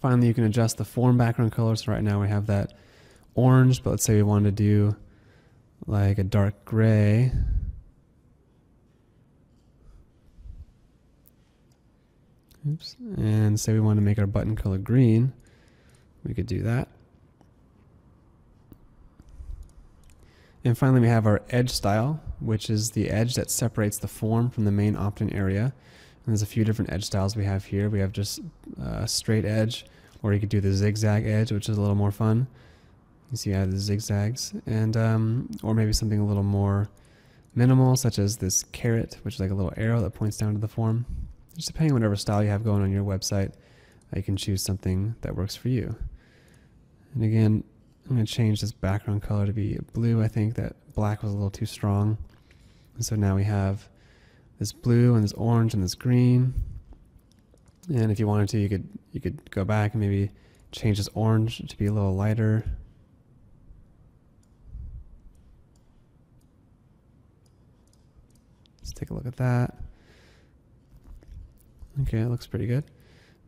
Finally, you can adjust the form background color. So right now we have that orange, but let's say we wanted to do like a dark gray. Oops. And say we want to make our button color green. We could do that. And finally, we have our edge style, which is the edge that separates the form from the main opt-in area. And there's a few different edge styles we have here. We have just a straight edge, or you could do the zigzag edge, which is a little more fun. You see I have the zigzags, and or maybe something a little more minimal, such as this caret, which is like a little arrow that points down to the form. Just depending on whatever style you have going on your website, you can choose something that works for you. And again, I'm going to change this background color to be blue. I think that black was a little too strong. And so now we have this blue and this orange and this green. And if you wanted to, you could go back and maybe change this orange to be a little lighter. Let's take a look at that. Okay, it looks pretty good.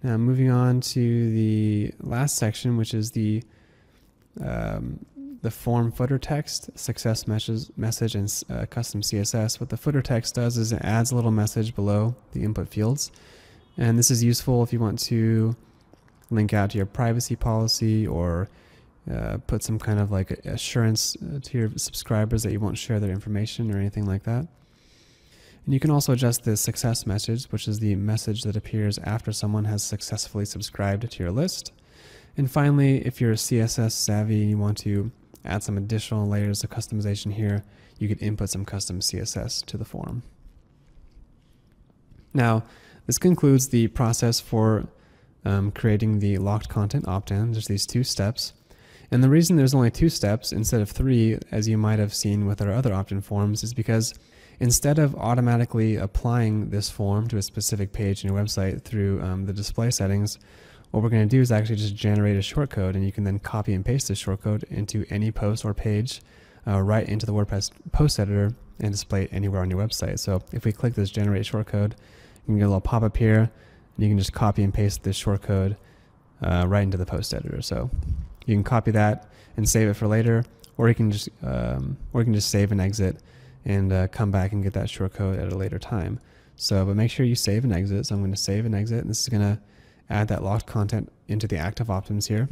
Now moving on to the last section, which is the form footer text, success message, and custom CSS. What the footer text does is it adds a little message below the input fields. And this is useful if you want to link out to your privacy policy, or put some kind of like assurance to your subscribers that you won't share their information or anything like that. And you can also adjust the success message, which is the message that appears after someone has successfully subscribed to your list. And finally, if you're CSS savvy and you want to add some additional layers of customization here, you could input some custom CSS to the form. Now, this concludes the process for creating the locked content opt-in. There's these 2 steps. And the reason there's only 2 steps instead of 3, as you might have seen with our other opt-in forms, is because instead of automatically applying this form to a specific page in your website through the display settings, what we're going to do is actually just generate a shortcode, and you can then copy and paste this shortcode into any post or page right into the WordPress post editor and display it anywhere on your website. So if we click this generate shortcode, you can get a little pop-up here, and you can just copy and paste this shortcode right into the post editor. So you can copy that and save it for later, or you can just save and exit and come back and get that shortcode at a later time. So, but make sure you save and exit. So I'm going to save and exit, and this is going to add that locked content into the active opt-ins here.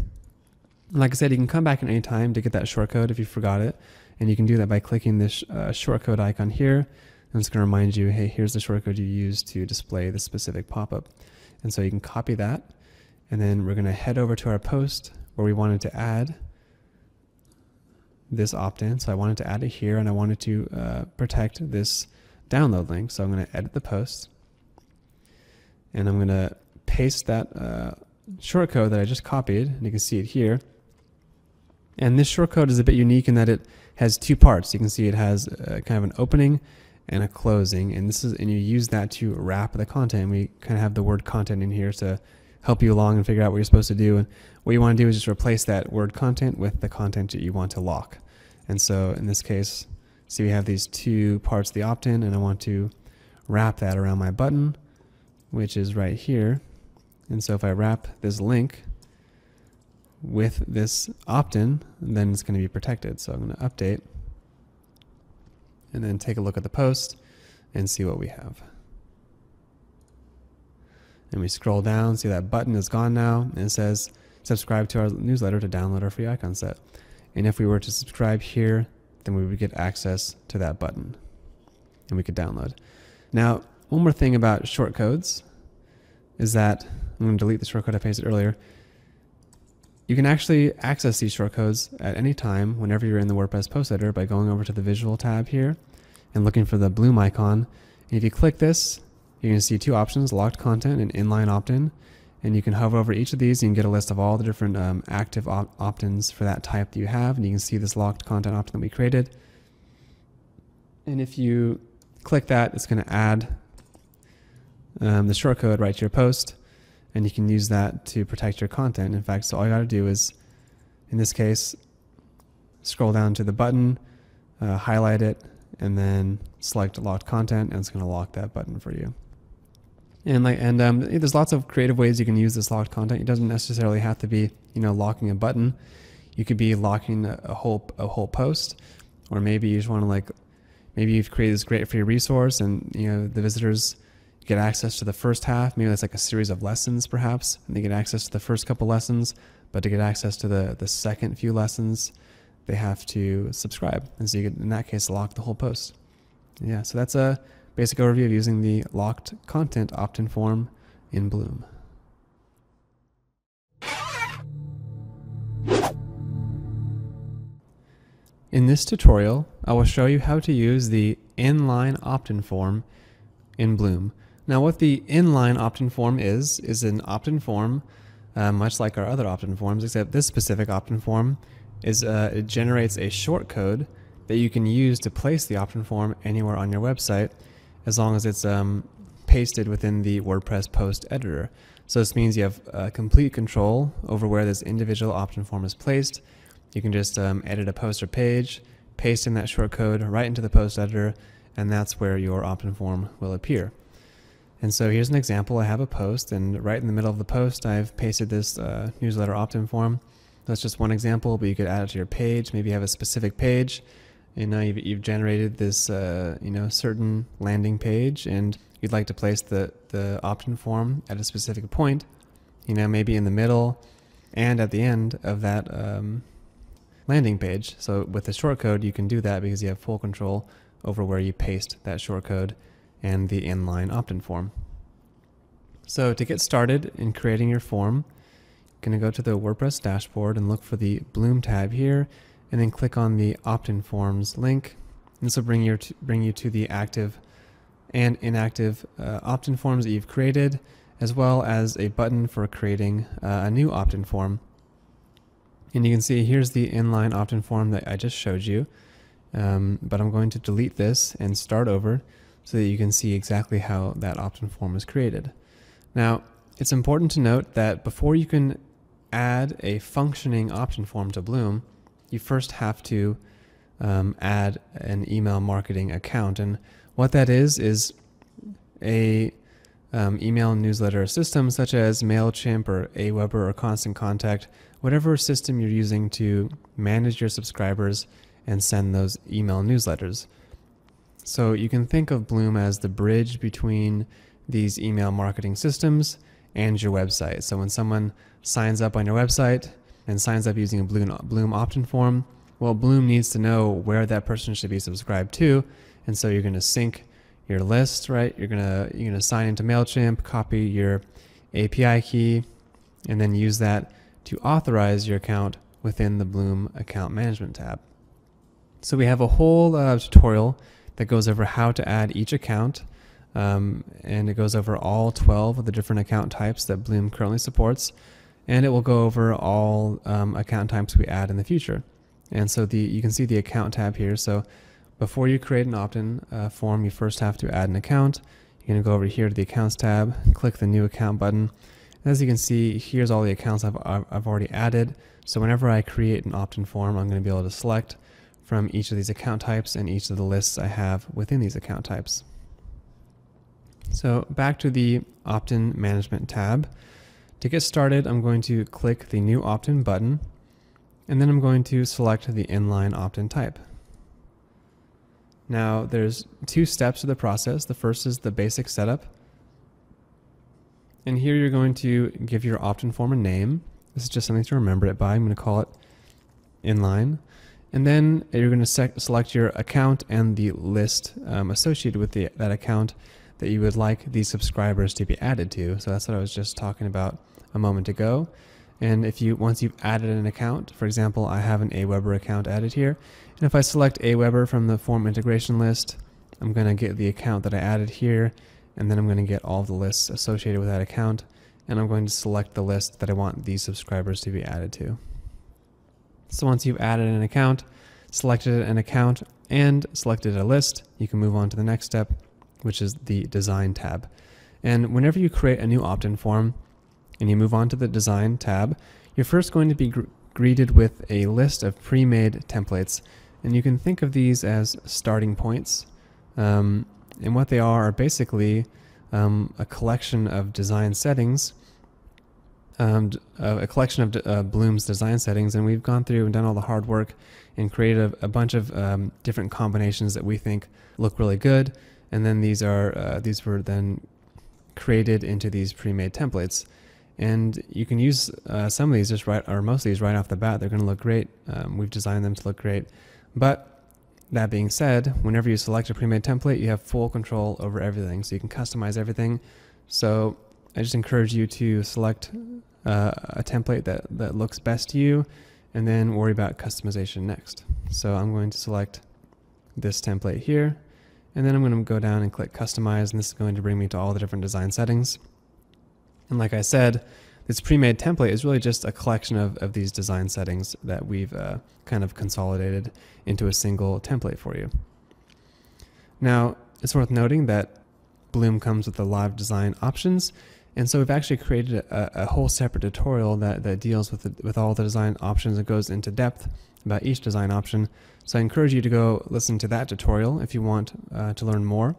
And like I said, you can come back at any time to get that shortcode if you forgot it, and you can do that by clicking this shortcode icon here, and it's going to remind you, hey, here's the shortcode you used to display the specific pop-up. And so you can copy that, and then we're going to head over to our post where we wanted to add this opt-in. So I wanted to add it here, and I wanted to protect this download link. So I'm going to edit the post, and I'm going to paste that shortcode that I just copied, and you can see it here. And this shortcode is a bit unique in that it has 2 parts. You can see it has kind of an opening and a closing, and you use that to wrap the content. We kind of have the word content in here to help you along and figure out what you're supposed to do. And what you want to do is just replace that word content with the content that you want to lock. And so in this case, See, we have these two parts of the opt-in, and I want to wrap that around my button, which is right here. And so if I wrap this link with this opt-in, then it's going to be protected. So I'm going to update and then take a look at the post and see what we have. And we scroll down, see that button is gone now, and it says subscribe to our newsletter to download our free icon set. And if we were to subscribe here, then we would get access to that button and we could download. Now, one more thing about shortcodes is that I'm going to delete the shortcode I pasted earlier. You can actually access these shortcodes at any time whenever you're in the WordPress post editor by going over to the visual tab here and looking for the Bloom icon. And if you click this, you're going to see two options, locked content and inline opt-in. And you can hover over each of these. You can get a list of all the different active opt-ins for that type that you have. And you can see this locked content opt-in that we created. And if you click that, it's going to add the shortcode right to your post. And you can use that to protect your content. In fact, so all you got to do is, in this case, scroll down to the button, highlight it, and then select locked content, and it's going to lock that button for you. And there's lots of creative ways you can use this locked content. It doesn't necessarily have to be, locking a button. You could be locking a whole post, or maybe you just want to maybe you've created this great free resource, and the visitors get access to the first half. Maybe that's like a series of lessons, perhaps, and they get access to the first couple lessons. But to get access to the second few lessons, they have to subscribe, and so you could, in that case, lock the whole post. Yeah, so that's a basic overview of using the locked content opt-in form in Bloom. In this tutorial, I will show you how to use the inline opt-in form in Bloom. Now, what the inline opt-in form is an opt-in form, much like our other opt-in forms, except this specific opt-in form is it generates a shortcode that you can use to place the opt-in form anywhere on your website, as long as it's pasted within the WordPress post editor. So this means you have complete control over where this individual opt-in form is placed. You can just edit a post or page, paste in that shortcode right into the post editor, and that's where your opt-in form will appear. And so here's an example. I have a post, and right in the middle of the post, I've pasted this newsletter opt-in form. That's just one example, but you could add it to your page. Maybe you have a specific page, and now you've generated this certain landing page, and you'd like to place the opt-in form at a specific point, maybe in the middle and at the end of that landing page. So with the shortcode, you can do that because you have full control over where you paste that shortcode and the inline opt-in form. So to get started in creating your form, you're going to go to the WordPress dashboard and look for the Bloom tab here, and then click on the opt-in forms link. And this will bring you to the active and inactive opt-in forms that you've created, as well as a button for creating a new opt-in form. And you can see here's the inline opt-in form that I just showed you, but I'm going to delete this and start over so that you can see exactly how that opt-in form is created. Now, it's important to note that before you can add a functioning opt-in form to Bloom, you first have to add an email marketing account. And what that is a email newsletter system such as MailChimp or Aweber or Constant Contact, whatever system you're using to manage your subscribers and send those email newsletters. So you can think of Bloom as the bridge between these email marketing systems and your website. So when someone signs up on your website and signs up using a Bloom opt-in form, well, Bloom needs to know where that person should be subscribed to, and so you're going to sync your list, right? You're gonna sign into MailChimp, copy your API key, and then use that to authorize your account within the Bloom account management tab. So we have a whole tutorial that goes over how to add each account, and it goes over all 12 of the different account types that Bloom currently supports, and it will go over all account types we add in the future. And so you can see the account tab here. So before you create an opt-in form, you first have to add an account. You're going to go over here to the Accounts tab, click the New Account button. And as you can see, here's all the accounts I've already added. So whenever I create an opt-in form, I'm going to be able to select from each of these account types and each of the lists I have within these account types. So back to the opt-in management tab. To get started, I'm going to click the new opt-in button, and then I'm going to select the inline opt-in type. Now there's two steps to the process. The first is the basic setup. And here you're going to give your opt-in form a name. This is just something to remember it by. I'm going to call it Inline. And then you're going to select your account and the list associated with that account that you would like these subscribers to be added to. So that's what I was just talking about a moment ago. And once you've added an account, for example, I have an Aweber account added here. And if I select Aweber from the form integration list, I'm going to get the account that I added here, and then I'm going to get all of the lists associated with that account, and I'm going to select the list that I want these subscribers to be added to. So once you've added an account, selected an account, and selected a list, you can move on to the next step, which is the Design tab. And whenever you create a new opt-in form and you move on to the Design tab, you're first going to be greeted with a list of pre-made templates. And you can think of these as starting points. And what they are basically a collection of design settings, a collection of Bloom's design settings, and we've gone through and done all the hard work and created a bunch of different combinations that we think look really good. And then these were then created into these pre-made templates. And you can use some of these or most of these right off the bat. They're going to look great. We've designed them to look great. But that being said, whenever you select a pre-made template, you have full control over everything. So you can customize everything. So I just encourage you to select a template that looks best to you, and then worry about customization next. So I'm going to select this template here, and then I'm going to go down and click Customize, and this is going to bring me to all the different design settings. And like I said, this pre-made template is really just a collection of these design settings that we've kind of consolidated into a single template for you. Now, it's worth noting that Bloom comes with the live design options, and so we've actually created a whole separate tutorial that deals with all the design options and goes into depth about each design option. So I encourage you to go listen to that tutorial if you want to learn more.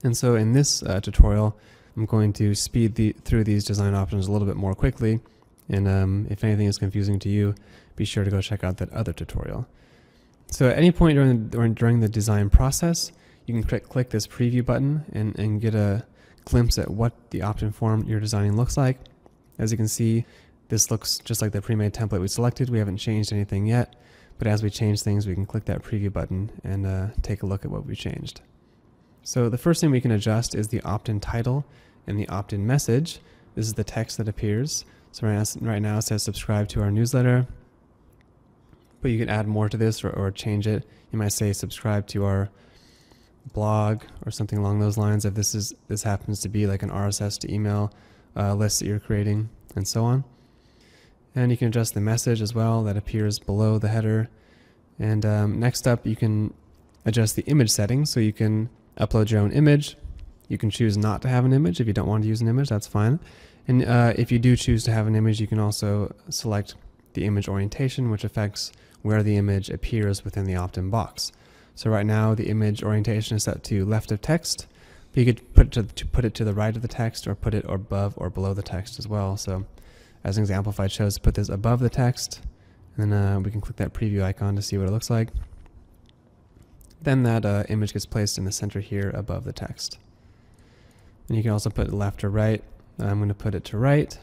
And so in this tutorial, I'm going to speed through these design options a little bit more quickly, and if anything is confusing to you, be sure to go check out that other tutorial. So at any point during the design process, you can click this preview button and get a glimpse at what the opt-in form you're designing looks like. As you can see, this looks just like the pre-made template we selected. We haven't changed anything yet, but as we change things, we can click that preview button and take a look at what we changed. So the first thing we can adjust is the opt-in title and the opt-in message. This is the text that appears. So right now it says subscribe to our newsletter, but you can add more to this or change it. You might say subscribe to our blog or something along those lines if this happens to be like an RSS to email list that you're creating, and so on. And you can adjust the message as well that appears below the header. And next up, you can adjust the image settings, so you can upload your own image. You can choose not to have an image. If you don't want to use an image, that's fine. And if you do choose to have an image, you can also select the image orientation, which affects where the image appears within the opt-in box. So right now the image orientation is set to left of text, but you could put it to the right of the text, or put it above or below the text as well. So as an example, if I chose to put this above the text, then we can click that preview icon to see what it looks like. Then that image gets placed in the center here above the text. And you can also put left or right. I'm going to put it to right.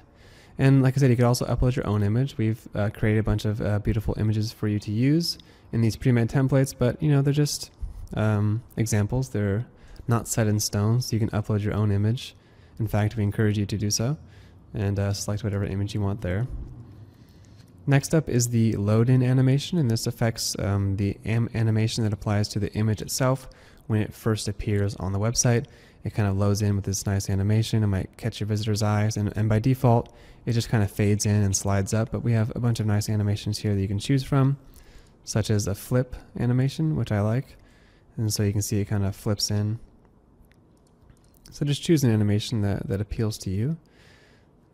And like I said, you could also upload your own image. We've created a bunch of beautiful images for you to use in these pre-made templates, but they're just examples. They're not set in stone, so you can upload your own image. In fact, we encourage you to do so, and select whatever image you want there. Next up is the load-in animation, and this affects the animation that applies to the image itself when it first appears on the website. It kind of loads in with this nice animation. It might catch your visitor's eyes, and by default, it just kind of fades in and slides up, but we have a bunch of nice animations here that you can choose from, such as a flip animation, which I like. And so you can see it kind of flips in. So just choose an animation that appeals to you.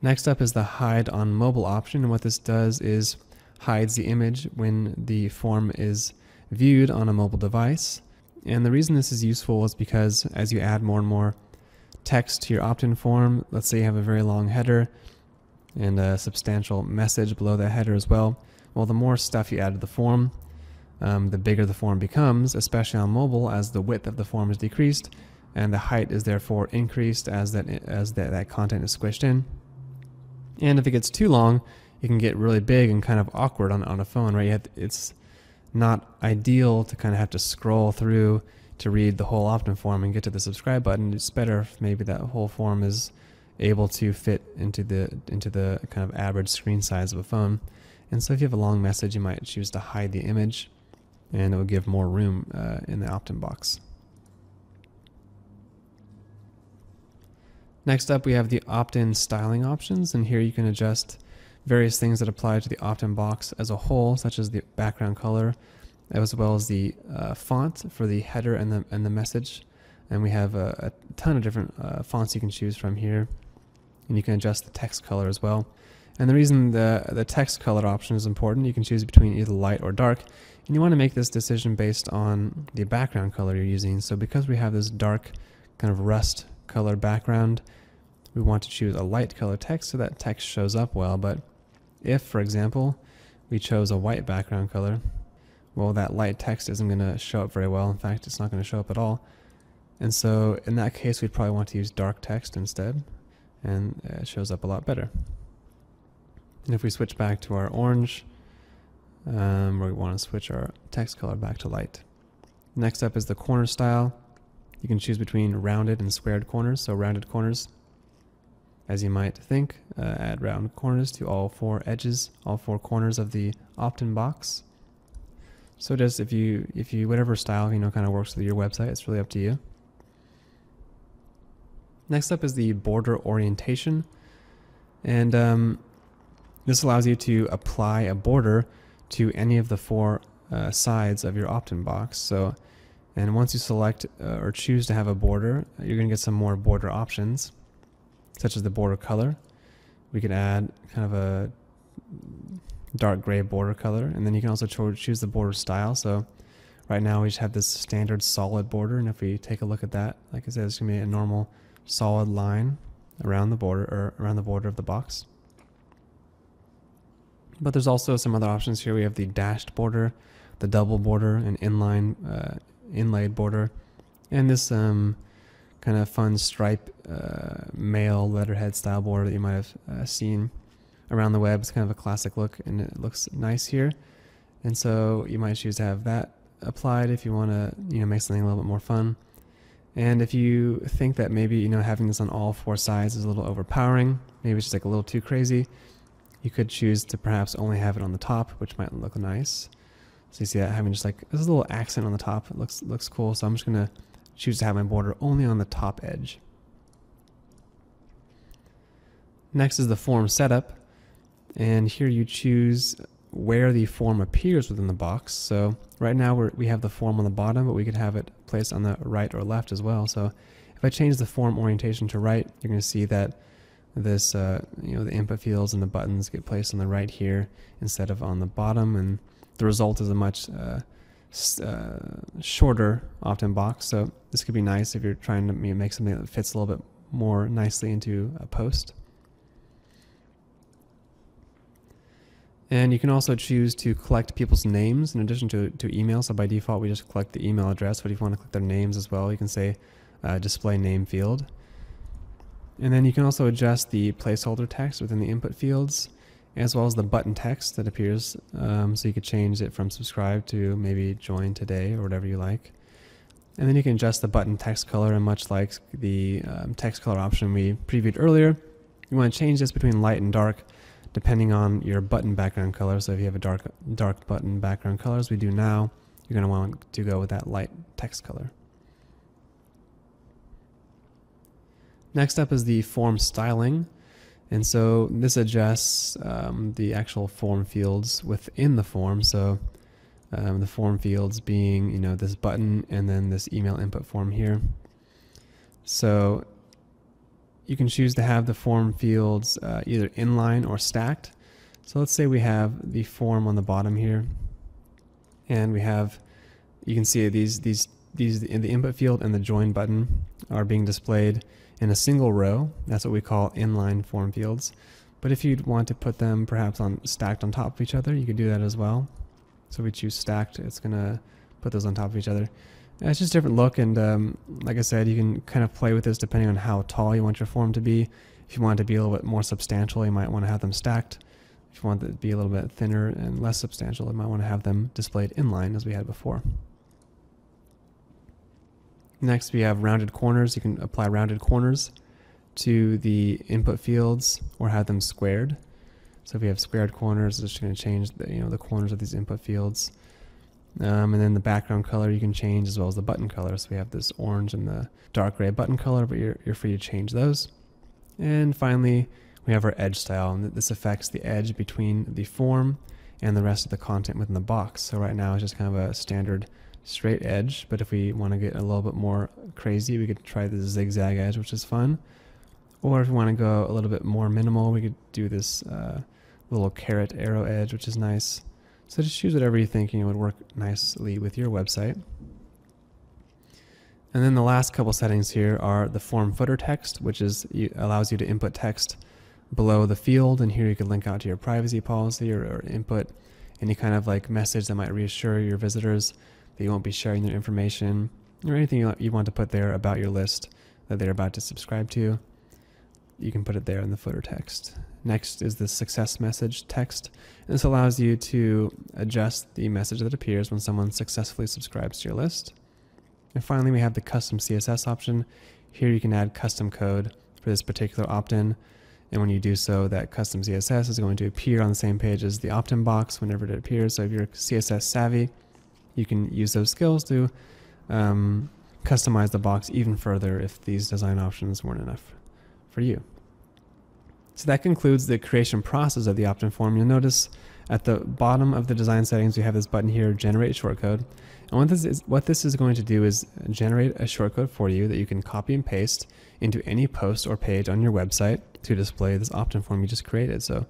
Next up is the hide on mobile option, and what this does is hides the image when the form is viewed on a mobile device. And the reason this is useful is because as you add more and more text to your opt-in form, let's say you have a very long header and a substantial message below that header as well. Well, the more stuff you add to the form, the bigger the form becomes, especially on mobile, as the width of the form is decreased and the height is therefore increased as that content is squished in. And if it gets too long, it can get really big and kind of awkward on a phone, right? It's not ideal to kind of have to scroll through to read the whole opt-in form and get to the subscribe button. It's better if maybe that whole form is able to fit into the kind of average screen size of a phone. And so if you have a long message, you might choose to hide the image, and it will give more room in the opt-in box. Next up, we have the opt-in styling options, and here you can adjust various things that apply to the opt-in box as a whole, such as the background color, as well as the font for the header and the message. And we have a ton of different fonts you can choose from here, and you can adjust the text color as well. And the reason the text color option is important, you can choose between either light or dark, and you want to make this decision based on the background color you're using. So because we have this dark kind of rust color background, we want to choose a light color text so that text shows up well. But if, for example, we chose a white background color, well, that light text isn't going to show up very well. In fact, it's not going to show up at all. And so in that case, we'd probably want to use dark text instead, and it shows up a lot better. And if we switch back to our orange, we want to switch our text color back to light. Next up is the corner style. You can choose between rounded and squared corners. So rounded corners, as you might think, add round corners to all four edges, all four corners of the opt-in box. So just if you whatever style kind of works with your website, it's really up to you. Next up is the border orientation, and this allows you to apply a border to any of the four sides of your opt-in box. So, and once you select or choose to have a border, you're going to get some more border options, such as the border color. We could add kind of a dark gray border color, and then you can also choose the border style. So right now we just have this standard solid border, and if we take a look at that, like I said, it's going to be a normal solid line around the border, or around the border of the box. But there's also some other options here. We have the dashed border, the double border, an inline inlaid border, and this kind of fun stripe mail letterhead style border that you might have seen around the web. It's kind of a classic look, and it looks nice here. And so you might choose to have that applied if you want to make something a little bit more fun. And if you think that maybe having this on all four sides is a little overpowering, maybe it's just like a little too crazy, you could choose to perhaps only have it on the top, which might look nice. So you see that having just like this little accent on the top, it looks cool. So I'm just gonna choose to have my border only on the top edge. Next is the form setup, and here you choose where the form appears within the box. So right now we have the form on the bottom, but we could have it placed on the right or left as well. So if I change the form orientation to right, you're going to see that this the input fields and the buttons get placed on the right here instead of on the bottom, and the result is a much shorter opt-in box. So this could be nice if you're trying to make something that fits a little bit more nicely into a post. And you can also choose to collect people's names in addition to email. So by default, we just collect the email address, but if you want to collect their names as well, you can say display name field. And then you can also adjust the placeholder text within the input fields, as well as the button text that appears. So you could change it from subscribe to maybe join today or whatever you like. And then you can adjust the button text color, and much like the text color option we previewed earlier, you want to change this between light and dark depending on your button background color. So if you have a dark button background color, as we do now, you're going to want to go with that light text color. Next up is the form styling. And so this adjusts the actual form fields within the form. So the form fields being, this button and then this email input form here. So you can choose to have the form fields either inline or stacked. So let's say we have the form on the bottom here, and we have you can see these in the input field and the join button are being displayed in a single row. That's what we call inline form fields. But if you'd want to put them perhaps stacked on top of each other, you could do that as well. So we choose stacked, it's going to put those on top of each other. And it's just a different look, and like I said, you can kind of play with this depending on how tall you want your form to be. If you want it to be a little bit more substantial, you might want to have them stacked. If you want it to be a little bit thinner and less substantial, you might want to have them displayed inline as we had before. Next, we have rounded corners. You can apply rounded corners to the input fields or have them squared. So if we have squared corners, it's just going to change the corners of these input fields. And then the background color you can change, as well as the button color. So we have this orange and the dark gray button color, but you're free to change those. And finally, we have our edge style, and this affects the edge between the form and the rest of the content within the box. So right now it's just kind of a standard straight edge, but if we want to get a little bit more crazy, we could try the zigzag edge, which is fun. Or if we want to go a little bit more minimal, we could do this little caret arrow edge, which is nice. So just choose whatever you think would work nicely with your website. And then the last couple settings here are the form footer text, which allows you to input text below the field, and here you can link out to your privacy policy or input any kind of like message that might reassure your visitors that you won't be sharing their information, or anything you want to put there about your list that they're about to subscribe to. You can put it there in the footer text. Next is the success message text. And this allows you to adjust the message that appears when someone successfully subscribes to your list. And finally, we have the custom CSS option. Here you can add custom code for this particular opt-in. And when you do so, that custom CSS is going to appear on the same page as the opt-in box whenever it appears. So if you're CSS savvy, you can use those skills to customize the box even further if these design options weren't enough for you. So that concludes the creation process of the opt-in form. You'll notice at the bottom of the design settings, we have this button here, Generate Shortcode. And what this is going to do is generate a shortcode for you that you can copy and paste into any post or page on your website to display this opt-in form you just created. So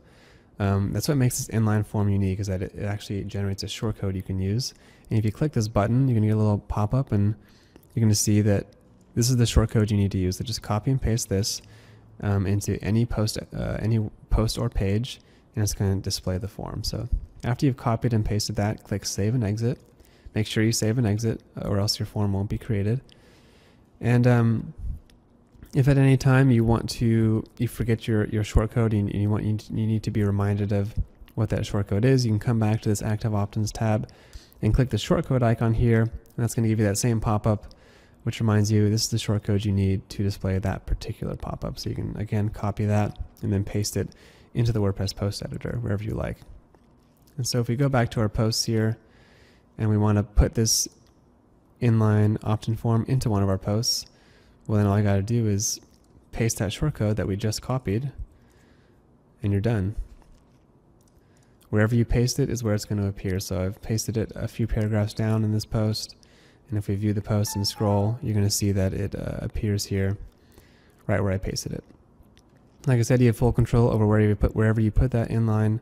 that's what makes this inline form unique, is that it actually generates a shortcode you can use. And if you click this button, you're going to get a little pop-up, and you're going to see that this is the shortcode you need to use. So just copy and paste this into any post or page, and it's going to display the form. So after you've copied and pasted that, click Save and Exit. Make sure you save and exit, or else your form won't be created. And if at any time you forget your shortcode and you need to be reminded of what that shortcode is, you can come back to this Active Opt-ins tab and click the shortcode icon here, and that's going to give you that same pop-up, which reminds you this is the shortcode you need to display that particular pop-up. So you can, again, copy that and then paste it into the WordPress post editor, wherever you like. And so if we go back to our posts here, and we want to put this inline opt-in form into one of our posts, well, then all I got to do is paste that shortcode that we just copied, and you're done. Wherever you paste it is where it's going to appear. So I've pasted it a few paragraphs down in this post, and if we view the post and scroll, you're going to see that it appears here right where I pasted it. Like I said, you have full control over wherever you put that inline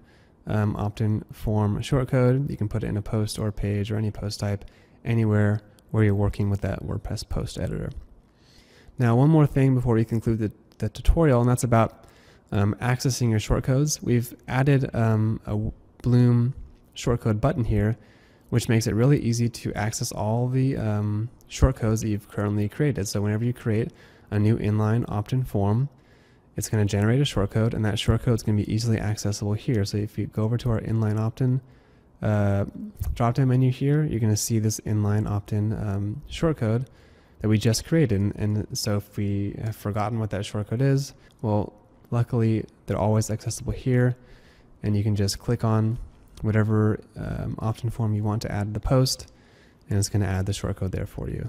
opt-in form shortcode. You can put it in a post or page or any post type, anywhere where you're working with that WordPress post editor. Now, one more thing before we conclude the tutorial, and that's about accessing your shortcodes. We've added a Bloom shortcode button here, which makes it really easy to access all the shortcodes that you've currently created. So whenever you create a new inline opt-in form, it's going to generate a shortcode, and that shortcode is going to be easily accessible here. So if you go over to our inline opt-in drop-down menu here, you're going to see this inline opt-in shortcode that we just created. And so if we have forgotten what that shortcode is, well, luckily they're always accessible here, and you can just click on whatever opt-in form you want to add to the post, and it's going to add the shortcode there for you.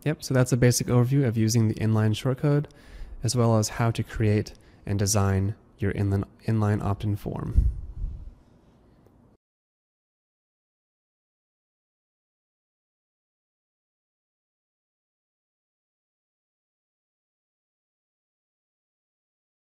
Yep, so that's a basic overview of using the inline shortcode, as well as how to create and design your inline opt-in form.